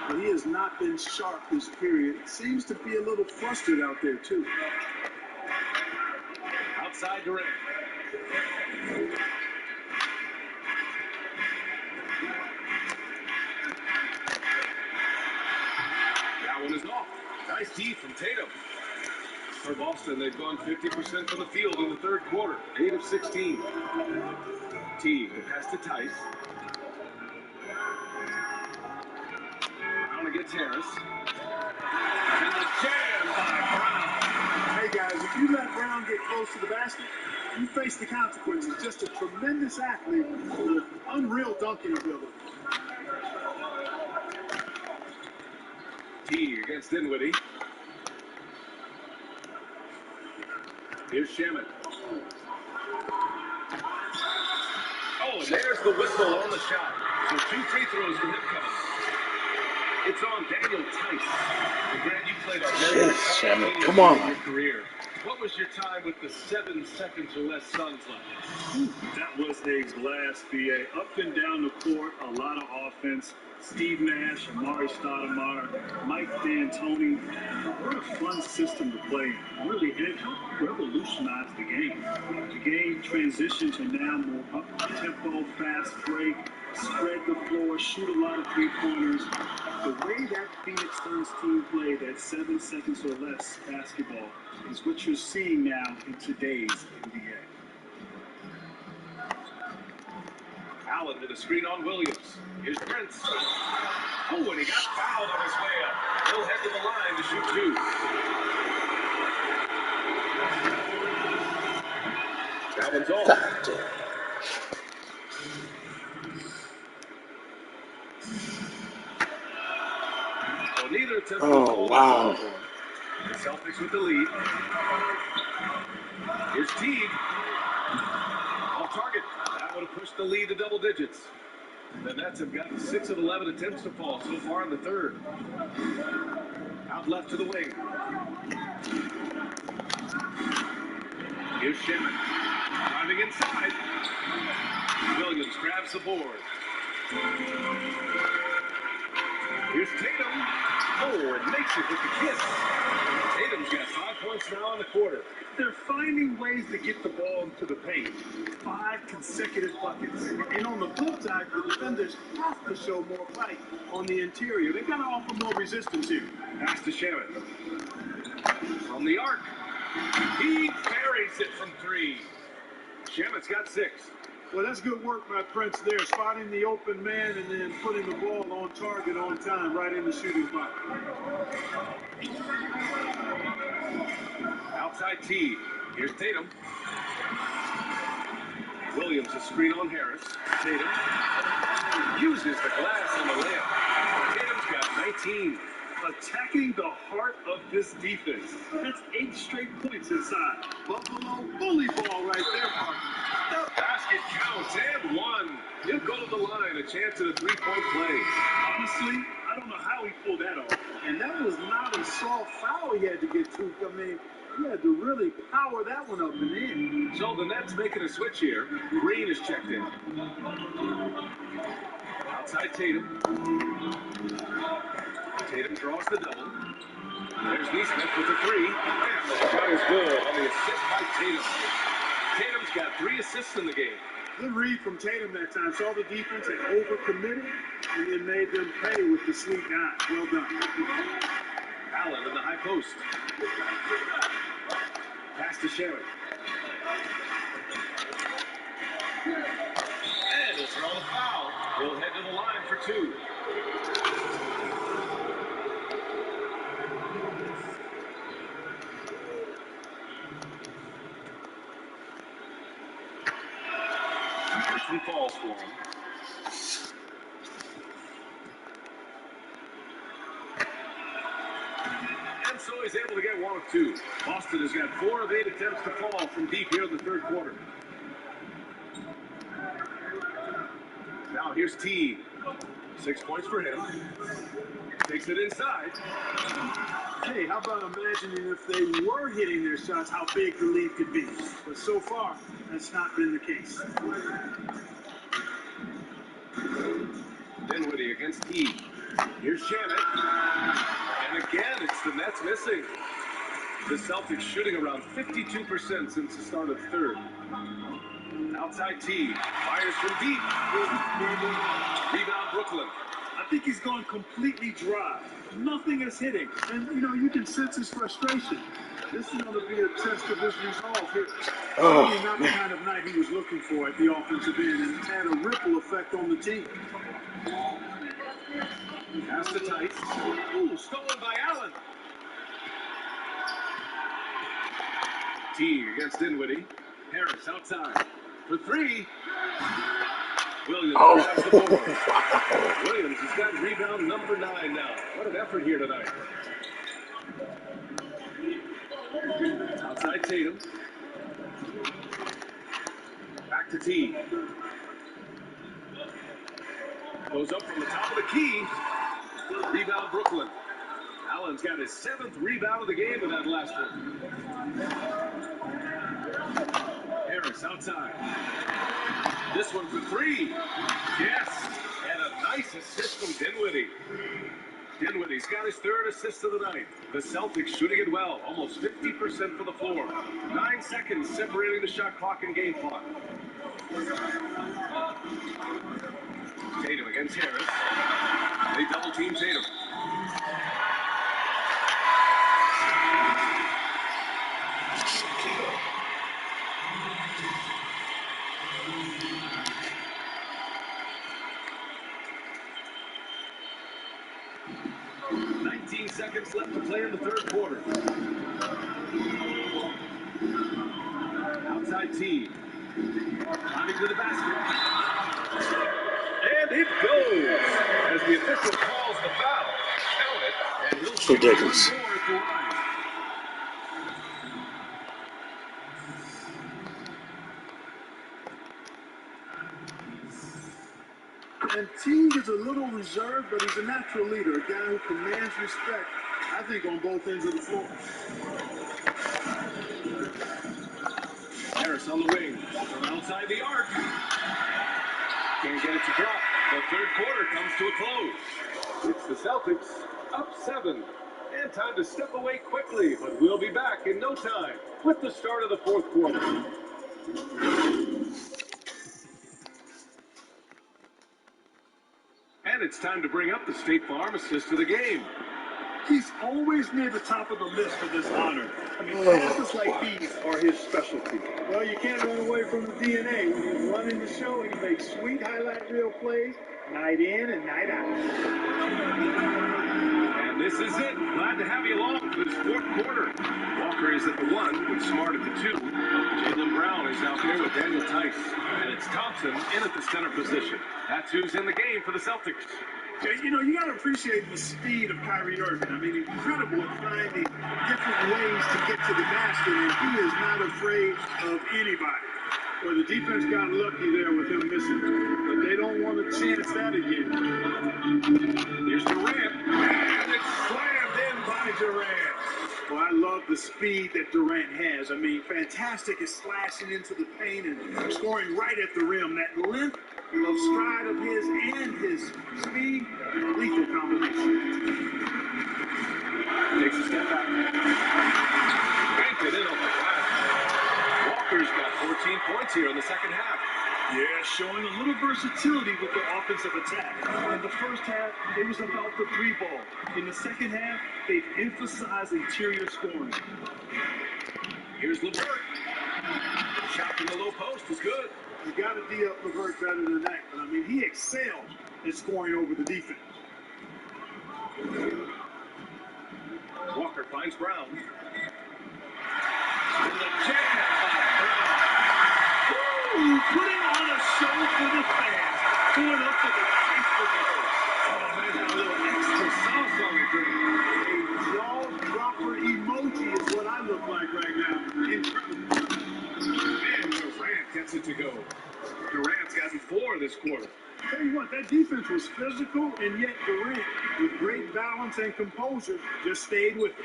But he has not been sharp this period. Seems to be a little flustered out there, too. Outside Durant. That one is off. Nice D from Tatum. For Boston, they've gone 50% from the field in the third quarter. 8 of 16. Teague, the pass to Tice. Brown against Harris. And the jam by Brown. Hey, guys, if you let Brown get close to the basket, you face the consequences. Just a tremendous athlete with unreal dunking ability. Teague against Dinwiddie. Here's Shamit. Oh, and there's the whistle on the shot. So 2 free throws from him coming. It's on Daniel Tice. And Grant, you played a very Shamit, come on. in your career. What was your time with the 7 seconds or less Suns like? That was a blast, BA. Up and down the court, a lot of offense. Steve Nash, Amari Stoudemire, Mike D'Antoni. What a fun system to play. Really, and it helped revolutionize the game. The game transitioned to now more up-tempo, fast break, spread the floor, shoot a lot of three-pointers. The way that Phoenix Suns team played that 7 seconds or less basketball is what you're seeing now in today's NBA. Allen with a screen on Williams. Here's Prince. Oh, and he got fouled on his way up. He'll head to the line to shoot 2. That one's off. So So neither attempt Oh, wow. The Celtics with the lead. Here's Teague. Off target. That would have pushed the lead to double digits. The Nets have gotten 6 of 11 attempts to fall so far in the third. Out left to the wing. Here's Shemet. Driving inside. Williams grabs the board. Here's Tatum. Oh, and makes it with the kiss. Tatum's got 5 points now in the quarter. They're finding ways to get the ball into the paint. 5 consecutive buckets. And on the flip side, the defenders have to show more fight on the interior. They've got to offer more resistance here. Pass to Shemet. From the arc. He buries it from 3. Shemet's got 6. Well, that's good work by Prince there, spotting the open man and then putting the ball on target on time, right in the shooting box. Outside T. Here's Tatum. Williams a screen on Harris. Tatum uses the glass on the layup. Tatum's got 19. Attacking the heart of this defense. That's 8 straight points inside. Buffalo bully ball right there, partner. The basket counts and 1. He'll go to the line, a chance at a 3-point play. Honestly, I don't know how he pulled that off. And that was not a soft foul he had to get to. I mean, he had to really power that one up and in. So the Nets making a switch here. Green is checked in. Outside Tatum. Tatum draws the double. There's Neesmith with the 3. And the shot is good on the assist by Tatum. Tatum's got 3 assists in the game. Good read from Tatum that time. Saw the defense had overcommitted and then made them pay with the sweet dime. Well done. Allen in the high post. Pass to Shemet. And he'll throw the foul. He'll head to the line for 2. And falls for him. And so he's able to get 1 of 2. Boston has got 4 of 8 attempts to fall from deep here in the third quarter. Now here's T. 6 points for him. Takes it inside. Hey, how about imagining if they were hitting their shots, how big the lead could be? But so far, that's not been the case. Dinwiddie against T. Here's Shemet. And again, it's the Nets missing. The Celtics shooting around 52% since the start of the third. Outside T. Fires from deep. Rebound Brooklyn. I think he's gone completely dry. Nothing is hitting. And, you can sense his frustration. This is going to be a test of his resolve here. Certainly not the kind of night he was looking for at the offensive end, and it's had a ripple effect on the team. Pass to Tice. Ooh, stolen by Allen. T against Dinwiddie. Harris outside. For 3. Williams grabs the board. Williams has got rebound number 9 now. What an effort here tonight. Outside Tatum. Back to T. Goes up from the top of the key. Rebound Brooklyn. Allen's got his 7th rebound of the game in that last one. Harris outside. This one for 3. Yes. And a nice assist from Dinwiddie. Dinwiddie's got his 3rd assist of the night. The Celtics shooting it well. Almost 50% for the floor. 9 seconds separating the shot clock and game clock. Tatum against Harris. They double team Tatum. Seconds left to play in the third quarter. Outside T. Driving to the basket. And it goes as the official calls the foul. Count it. ridiculous. And Teague is a little reserved, but he's a natural leader, a guy who commands respect, I think, on both ends of the floor. Harris on the wing, from outside the arc. Can't get it to drop. The third quarter comes to a close. It's the Celtics up 7. And time to step away quickly, but we'll be back in no time with the start of the fourth quarter. And it's time to bring up the State Farm assist of the game. He's always near the top of the list for this honor. I mean, passes like these are his specialty. Well, you can't run away from the DNA. When he's running the show, he makes sweet highlight reel plays, night in and night out. And this is it. Glad to have you along for this fourth quarter. Walker is at the 1 with Smart at the 2. Jaylen Brown is out there with Daniel Tice. And it's Thompson in at the center position. That's who's in the game for the Celtics. You know, you got to appreciate the speed of Kyrie Irving. I mean, incredible at finding different ways to get to the basket, and he is not afraid of anybody. Well, the defense got lucky there with him missing, but they don't want to chance that again. Here's Durant, and it's slammed in by Durant. Well, I love the speed that Durant has. I mean, fantastic at slashing into the paint and scoring right at the rim. That length of stride of his and his speed, lethal combination. Takes a step back. Banked it in on the glass. Walker's got 14 points here in the second half. Yeah, showing a little versatility with the offensive attack. In the first half, it was about the three ball. In the second half, they've emphasized interior scoring. Here's LeVert. Shot from the low post is good. You got to D up LeVert better than that. But I mean, he excelled at scoring over the defense. Walker finds Brown. And the jam by Brown. Ooh, putting on a show for the fans. Going up for the Facebook host. Oh, man, got a little extra sauce on the drink. A jaw-dropper emoji is what I look like right now. Incredible. And Durant gets it to go. Durant's gotten 4 this quarter. Tell you what, that defense was physical, and yet Durant, with great balance and composure, just stayed with it.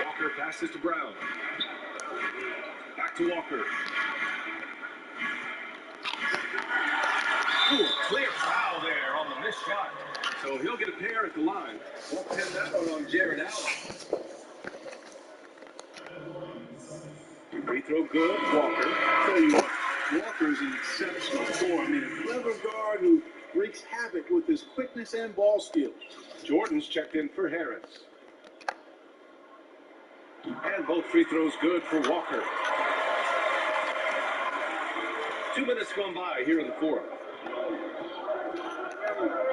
Walker passes to Brown. Back to Walker. Ooh, clear foul there on the missed shot. So he'll get a pair at the line. Won't pin that one on Jared Allen. Free throw good, Walker. Tell you what, Walker's an exceptional scorer. I mean, a clever guard who wreaks havoc with his quickness and ball skills. Jordan's checked in for Harris. And both free throws good for Walker. 2 minutes gone by here in the fourth.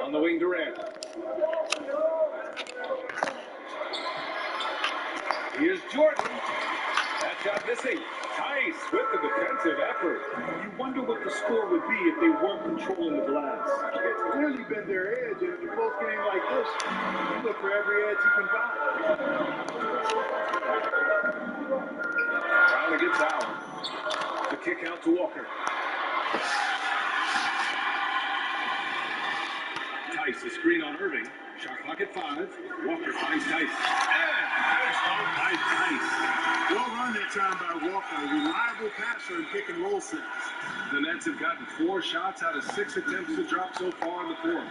On the wing, Durant. Here's Jordan. That shot missing. Tice with the defensive effort. You wonder what the score would be if they weren't controlling the glass. It's clearly been their edge, and in a close game like this, you look for every edge you can find. Brown against Allen. The kick out to Walker. Tice, the screen on Irving. Shot clock at 5. Walker finds Tice. And finished off by Tice. Well run that time by Walker, a reliable passer in pick and roll sets. The Nets have gotten 4 shots out of 6 attempts to drop so far in the fourth.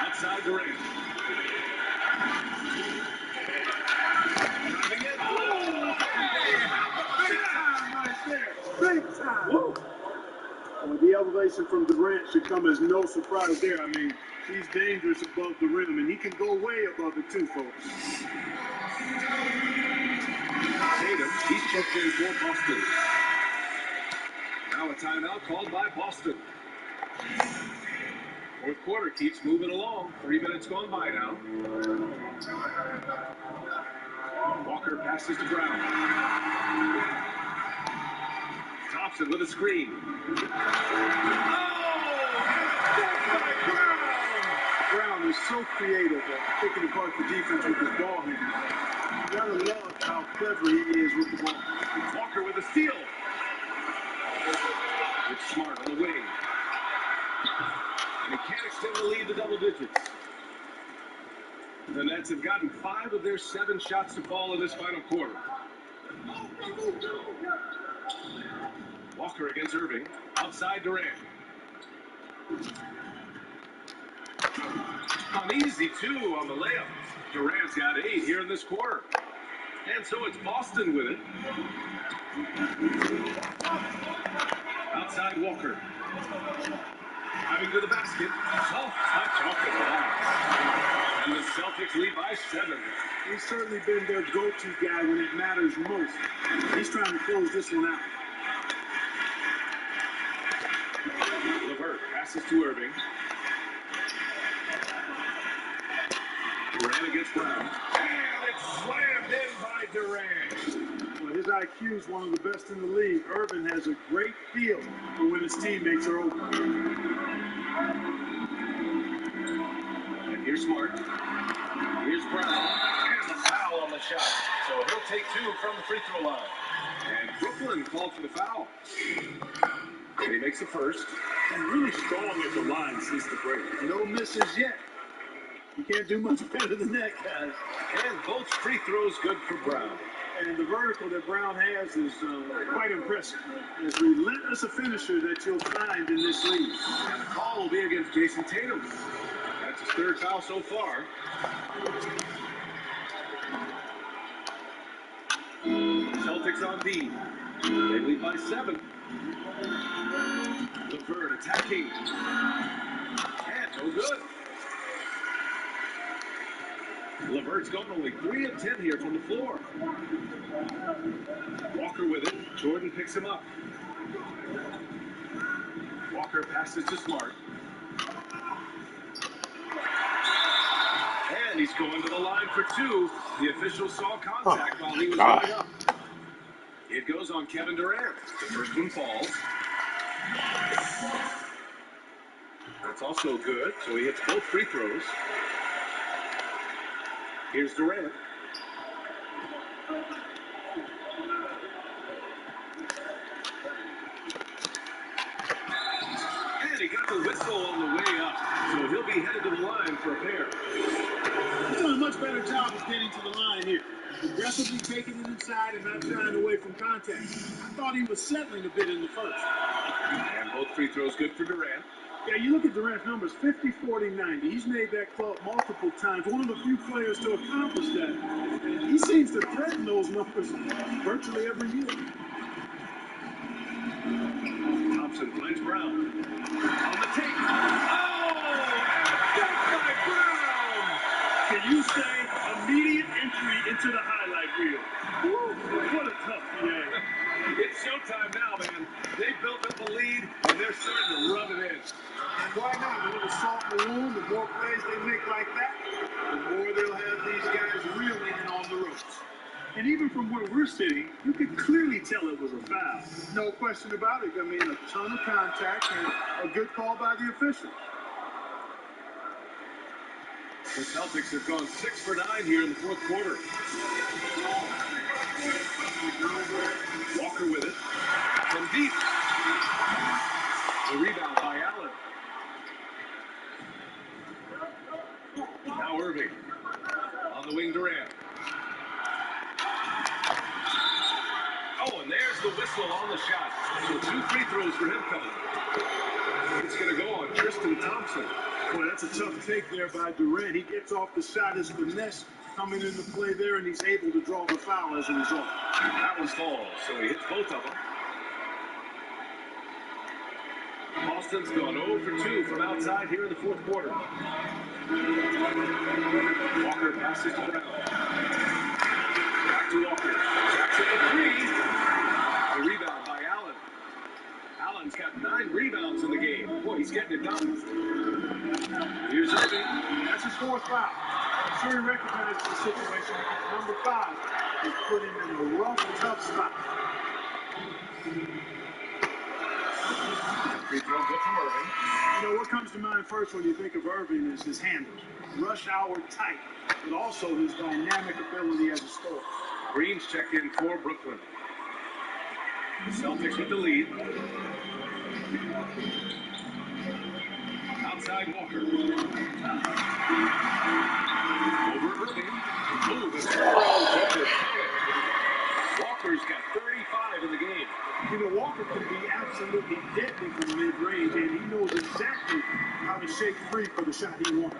Outside Durant. Driving it. Oh, Big time right there. Big time. Woo. Well, the elevation from Durant should come as no surprise there. I mean, he's dangerous above the rim, and he can go way above it too, folks. Tatum, he's checked in for Boston. Now a timeout called by Boston. Fourth quarter keeps moving along. 3 minutes gone by now. Walker passes to Brown. Thompson with a screen. Oh! Brown is so creative at picking apart the defense with his ball handle. You gotta love how clever he is with the ball. Walker with a steal. It's Smart on the wing. And he can't extend the lead to double digits. The Nets have gotten 5 of their 7 shots to fall in this final quarter. Walker against Irving. Outside Durant. An easy 2 on the layup. Durant's got 8 here in this quarter. And so it's Boston with it. Outside Walker. Driving to the basket. Soft touch off the glass. And the Celtics lead by 7. He's certainly been their go-to guy when it matters most. He's trying to close this one out. LeVert passes to Irving. Durant against Brown. And it's slammed in by Durant. Well, his IQ is one of the best in the league. Irving has a great feel for when his teammates are open. And here's Smart. Here's Brown. And the foul on the shot. So he'll take 2 from the free throw line. And Brooklyn called for the foul. And he makes the first. And really strong at the line since the break. No misses yet. You can't do much better than that, guys. And both free throws good for Brown. And the vertical that Brown has is quite impressive. As relentless a finisher that you'll find in this league. And the call will be against Jason Tatum. That's his 3rd foul so far. Celtics on D. They lead by 7. LeVert attacking. And no good. LeVert's gone only 3 of 10 here from the floor. Walker with it. Jordan picks him up. Walker passes to Smart. And he's going to the line for 2. The official saw contact while he was going up. It goes on Kevin Durant. The first one falls. That's also good. So he hits both free throws. Here's Durant. And he got the whistle on the way up. So he'll be headed to the line for a pair. He's doing a much better job of getting to the line here. Aggressively taking it inside and not shying away from contact. I thought he was settling a bit in the first. And both free throws good for Durant. Yeah, you look at Durant's numbers, 50, 40, 90. He's made that club multiple times. One of the few players to accomplish that. And he seems to threaten those numbers virtually every year. Thompson finds Brown. On the take. Oh! Blocked by Brown! Can you say immediate entry into the highlight reel? Woo, what a tough play. It's showtime now, man. They built up the lead, and they're starting to rub it in. And why not? A little salt in the wound, the more plays they make like that, the more they'll have these guys reeling in on the ropes. And even from where we're sitting, you can clearly tell it was a foul. No question about it. I mean, a ton of contact and a good call by the official. The Celtics have gone 6 for 9 here in the 4th quarter. Walker with it. From deep. The rebound by Allen. Now Irving. On the wing, Durant. Oh, and there's the whistle on the shot. So 2 free throws for him coming. It's going to go on Tristan Thompson. Boy, that's a tough take there by Durant. He gets off the shot, his finesse coming into play there, and he's able to draw the foul as a result. That one falls, so he hits both of them. Boston's gone 0 for 2 from outside here in the 4th quarter. Walker passes to Brown. Back to Walker. Jackson the 3. The rebound by Allen. Allen's got 9 rebounds in the game. Boy, he's getting it done. Here's Irving. That's his 4th foul. I'm sure he recognizes the situation because number 5 is put him in a rough, tough spot. Free throw good from Irving. You know, what what comes to mind first when you think of Irving is his handles. Rush hour tight, but also his dynamic ability as a scorer. Green's checked in for Brooklyn. The Celtics with the lead. Outside Walker. Over Irving. Move and throw. Walker's got 35 in the game. You know, Walker can be absolutely deadly from mid-range, and he knows exactly how to shake free for the shot he wants.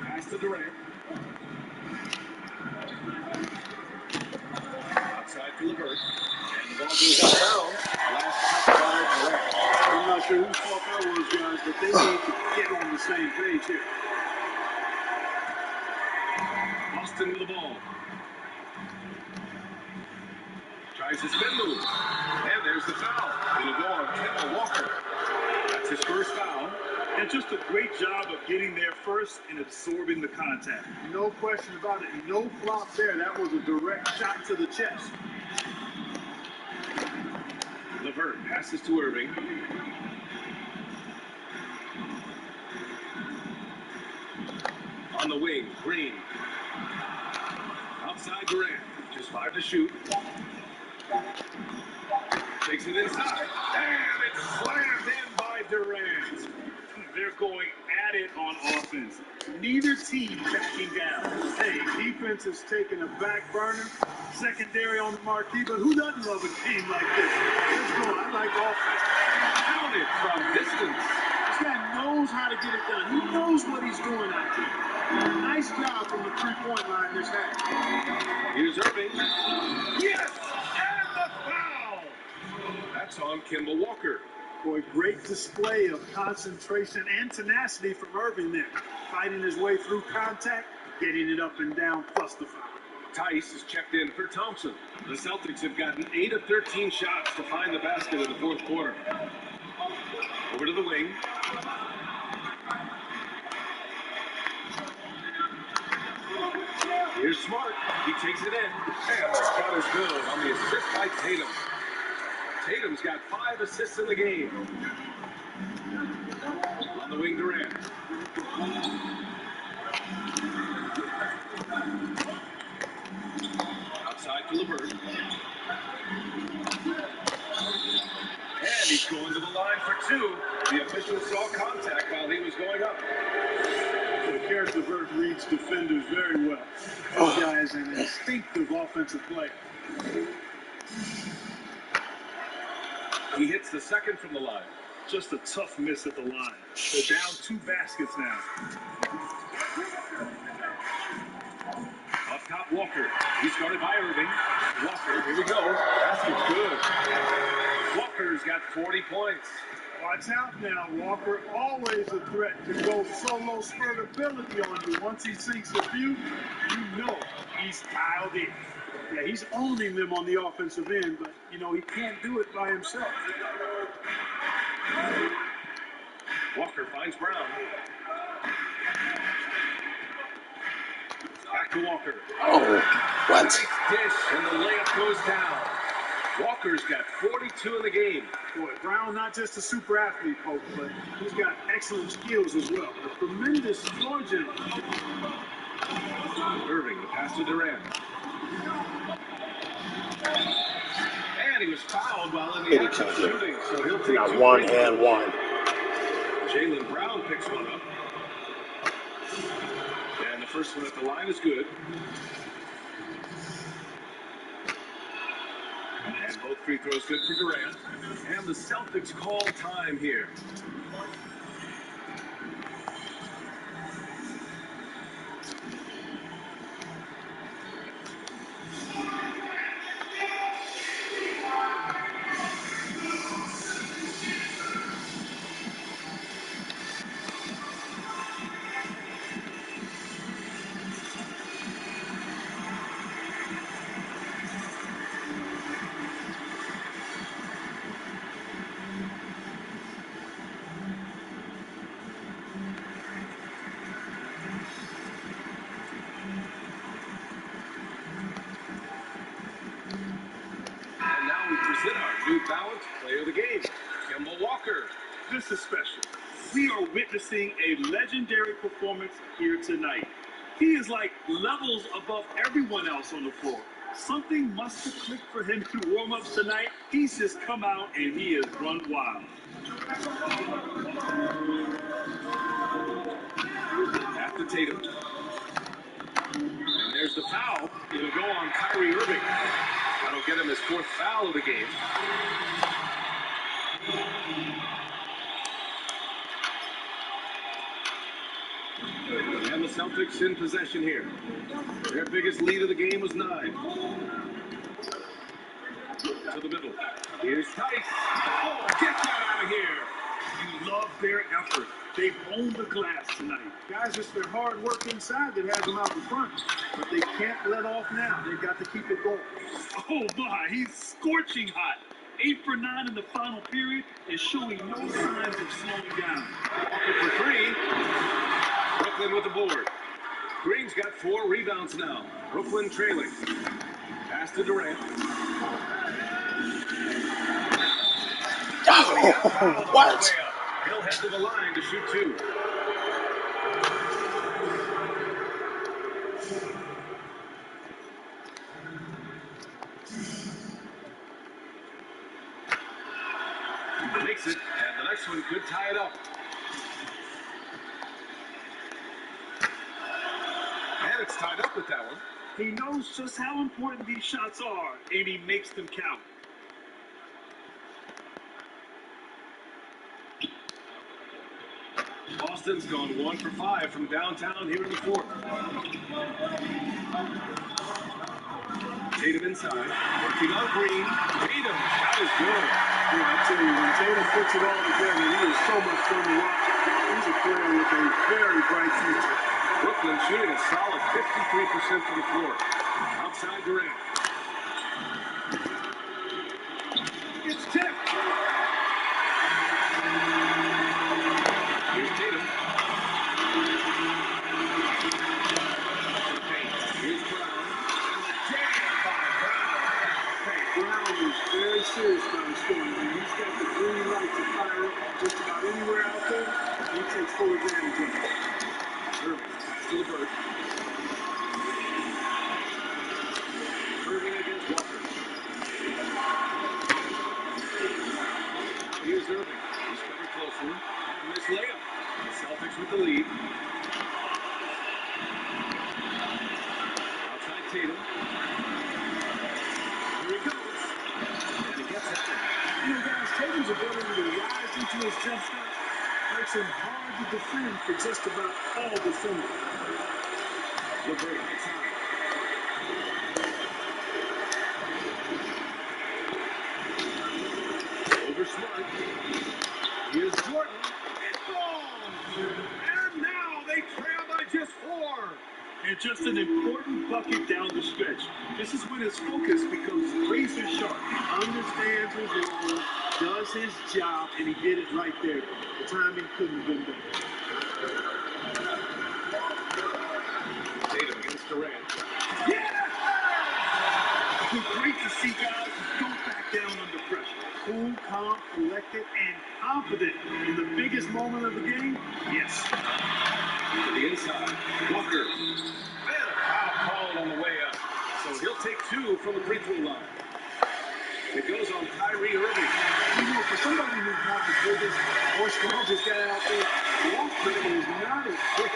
Pass to Durant. Outside to LeVert. And the ball goes out of bounds. Last touch by Durant. I'm not sure whose fault that was, guys, but they need to get on the same page here. Boston with the ball. Tries his spin move. And there's the foul. It'll go on Kemba Walker. That's his first foul. And just a great job of getting there first and absorbing the contact. No question about it. No flop there. That was a direct shot to the chest. LeVert passes to Irving. On the wing, Green. Outside Durant. Just 5 to shoot. Takes it inside. And it's slammed in by Durant. They're going at it on offense. Neither team backing down. Hey, defense is taking a back burner. Secondary on the marquee, but who doesn't love a game like this? Let's go. I like offense. Counted from distance. This guy knows how to get it done. He knows what he's doing out there. Nice job from the three-point line this half. Here's Irving. Yes! And the foul! That's on Kemba Walker. Boy, great display of concentration and tenacity from Irving there. Fighting his way through contact, getting it up and down, plus the foul. Tice is checked in for Thompson. The Celtics have gotten 8 of 13 shots to find the basket in the fourth quarter. Over to the wing. Here's Smart. He takes it in. And the shot is good on the assist by Tatum. Tatum's got 5 assists in the game. On the wing, Durant. Outside to LeVert. And he's going to the line for 2. The official saw contact while he was going up. Karis LeVert reads defenders very well. This guy is an instinctive offensive player. He hits the second from the line. Just a tough miss at the line. They're down 2 baskets now. Up top, Walker. He's guarded by Irving. Walker, here we go. Basket's good. Walker's got 40 points. Watch out now, Walker. Always a threat to go solo spurtability on you. Once he sinks the view, you know he's dialed in. Yeah, he's owning them on the offensive end, but, you know, he can't do it by himself. Walker finds Brown. Back to Walker. Oh, what? Nice dish, and the layup goes down. Walker's got 42 in the game. Boy, Brown, not just a super athlete, folks, but he's got excellent skills as well. A tremendous floor general. Irving, the pass to Durant. And he was fouled while in the act of shooting, so he'll take Got 2 one free and throws. one. Jaylen Brown picks one up. And the first one at the line is good. And both free throws good for Durant. And the Celtics call time here. And now we present our new balanced player of the game, Kemba Walker. This is special. We are witnessing a legendary performance here tonight. He is like levels above everyone else on the floor. Something must have clicked for him in warm-ups tonight. He's just come out and he has run wild. After Tatum. And there's the foul. It'll go on Kyrie Irving. That'll get him his 4th foul of the game. And the Celtics in possession here. Their biggest lead of the game was 9. To the middle. Here's Tice. Oh, get that out of here. You love their effort. They've owned the glass tonight. Guys, it's their hard work inside that has them out in front. But they can't let off now. They've got to keep it going. Oh my, he's scorching hot. 8 for 9 in the final period and showing no signs of slowing down. Walker for 3. Brooklyn with the board. Green's got 4 rebounds now. Brooklyn trailing. Pass to Durant. What? He'll head to the line to shoot 2. Makes it, and the next one could tie it up. And it's tied up with that one. He knows just how important these shots are, and he makes them count. Boston's gone 1 for 5 from downtown here in the 4th. Tatum inside, working on Green. Tatum, that is good. Yeah, I tell you, when Tatum puts it all together, he is so much fun to watch. He's a player with a very bright future. Brooklyn shooting a solid 53% from the floor. Outside Durant. It's tipped. Here's Tatum. Here's Brown. And the jam by Brown. Brown is very serious about his scoring. When he's got the green light to fire up just about anywhere out there, he takes full advantage of it. Irving, pass to the bird. Irving against Walker. Now here's Irving. He's covered closely. And this layup. The Celtics with the lead. Outside Tatum. Here he goes. And he gets that one. You know, guys, Tatum's ability to rise into his jump shot makes him hard to defend for just about all defenders. LeBron outside. Over Smart. Here's Jordan. It falls. And now they trail by just 4. And just an important bucket down the stretch. This is when his focus becomes razor sharp. He understands his role, does his job, and he did it right there. The timing couldn't have been better. Tatum against Durant. Yeah! Great to see guys who don't back down under pressure. Cool, calm, collected, and confident in the biggest moment of the game? Yes. To the inside. Walker. Man, a foul called on the way up. So he'll take 2 from the free throw line. It goes on Kyrie Irving. You know, for somebody who's not the biggest or strongest guy out there, Walker is not as quick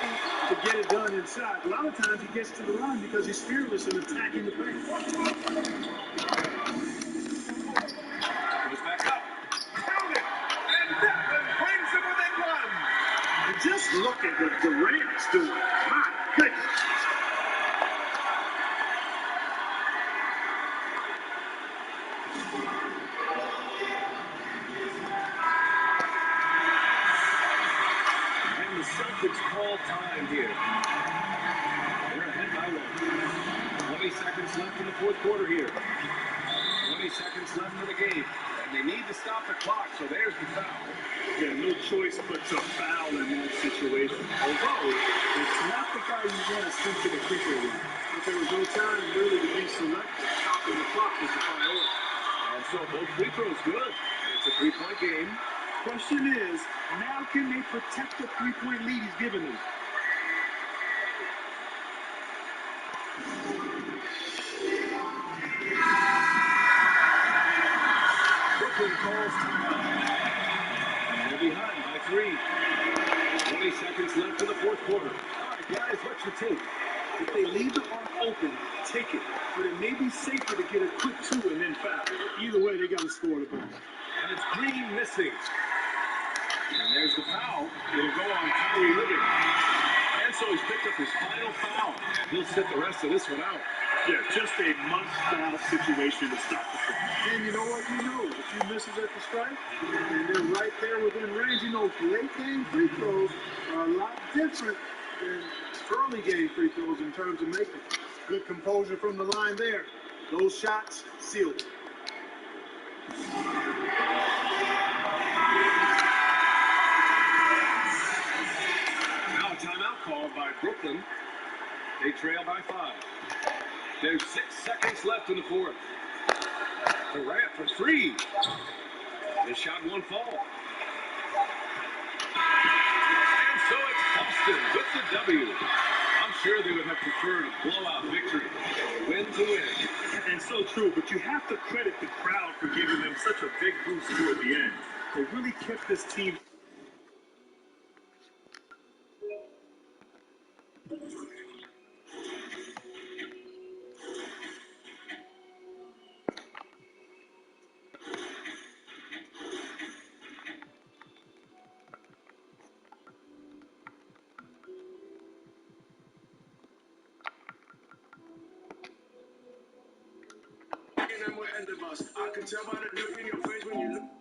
to get it done inside. A lot of times he gets to the line because he's fearless in attacking the paint. Goes back up. Count it! And that one brings him within 1. And just look at what Durant's doing. My goodness. And the Celtics call time here. They're ahead by 1. 20 seconds left in the 4th quarter here. 20 seconds left in the game. And they need to stop the clock, so there's the foul. Yeah, no choice but to foul in that situation. Although, it's not the guy you want to send to the free throw line. If there was no time really to be selected, stopping the clock was the priority. And so both free throws good. And it's a 3-point game. Question is, now can they protect the three-point lead he's given them? Brooklyn calls timeout. They're behind by 3. 20 seconds left in the fourth quarter. All right, guys, what's your take? If they leave the arc open, take it. But it may be safer to get a quick 2 and then foul. Either way, they got to score the ball. And it's Green missing. And there's the foul. It'll go on Kyrie Irving. And so he's picked up his final foul. He'll sit the rest of this one out. Yeah, just a must-foul situation to stop the play. And you know what? You know, if he misses at the strike, and they're right there within range, you know, late game free throws are a lot different than early game free throws in terms of making. Good composure from the line there. Those shots sealed. Now a timeout called by Brooklyn. They trail by 5. There's 6 seconds left in the fourth. Durant for 3. The shot won't fall. And so it's Boston with the W. I'm sure they would have preferred a blowout victory. Win to win. And so true, but you have to credit the crowd for giving them such a big boost toward the end. They really kept this team. I can tell by the look in your face when you look.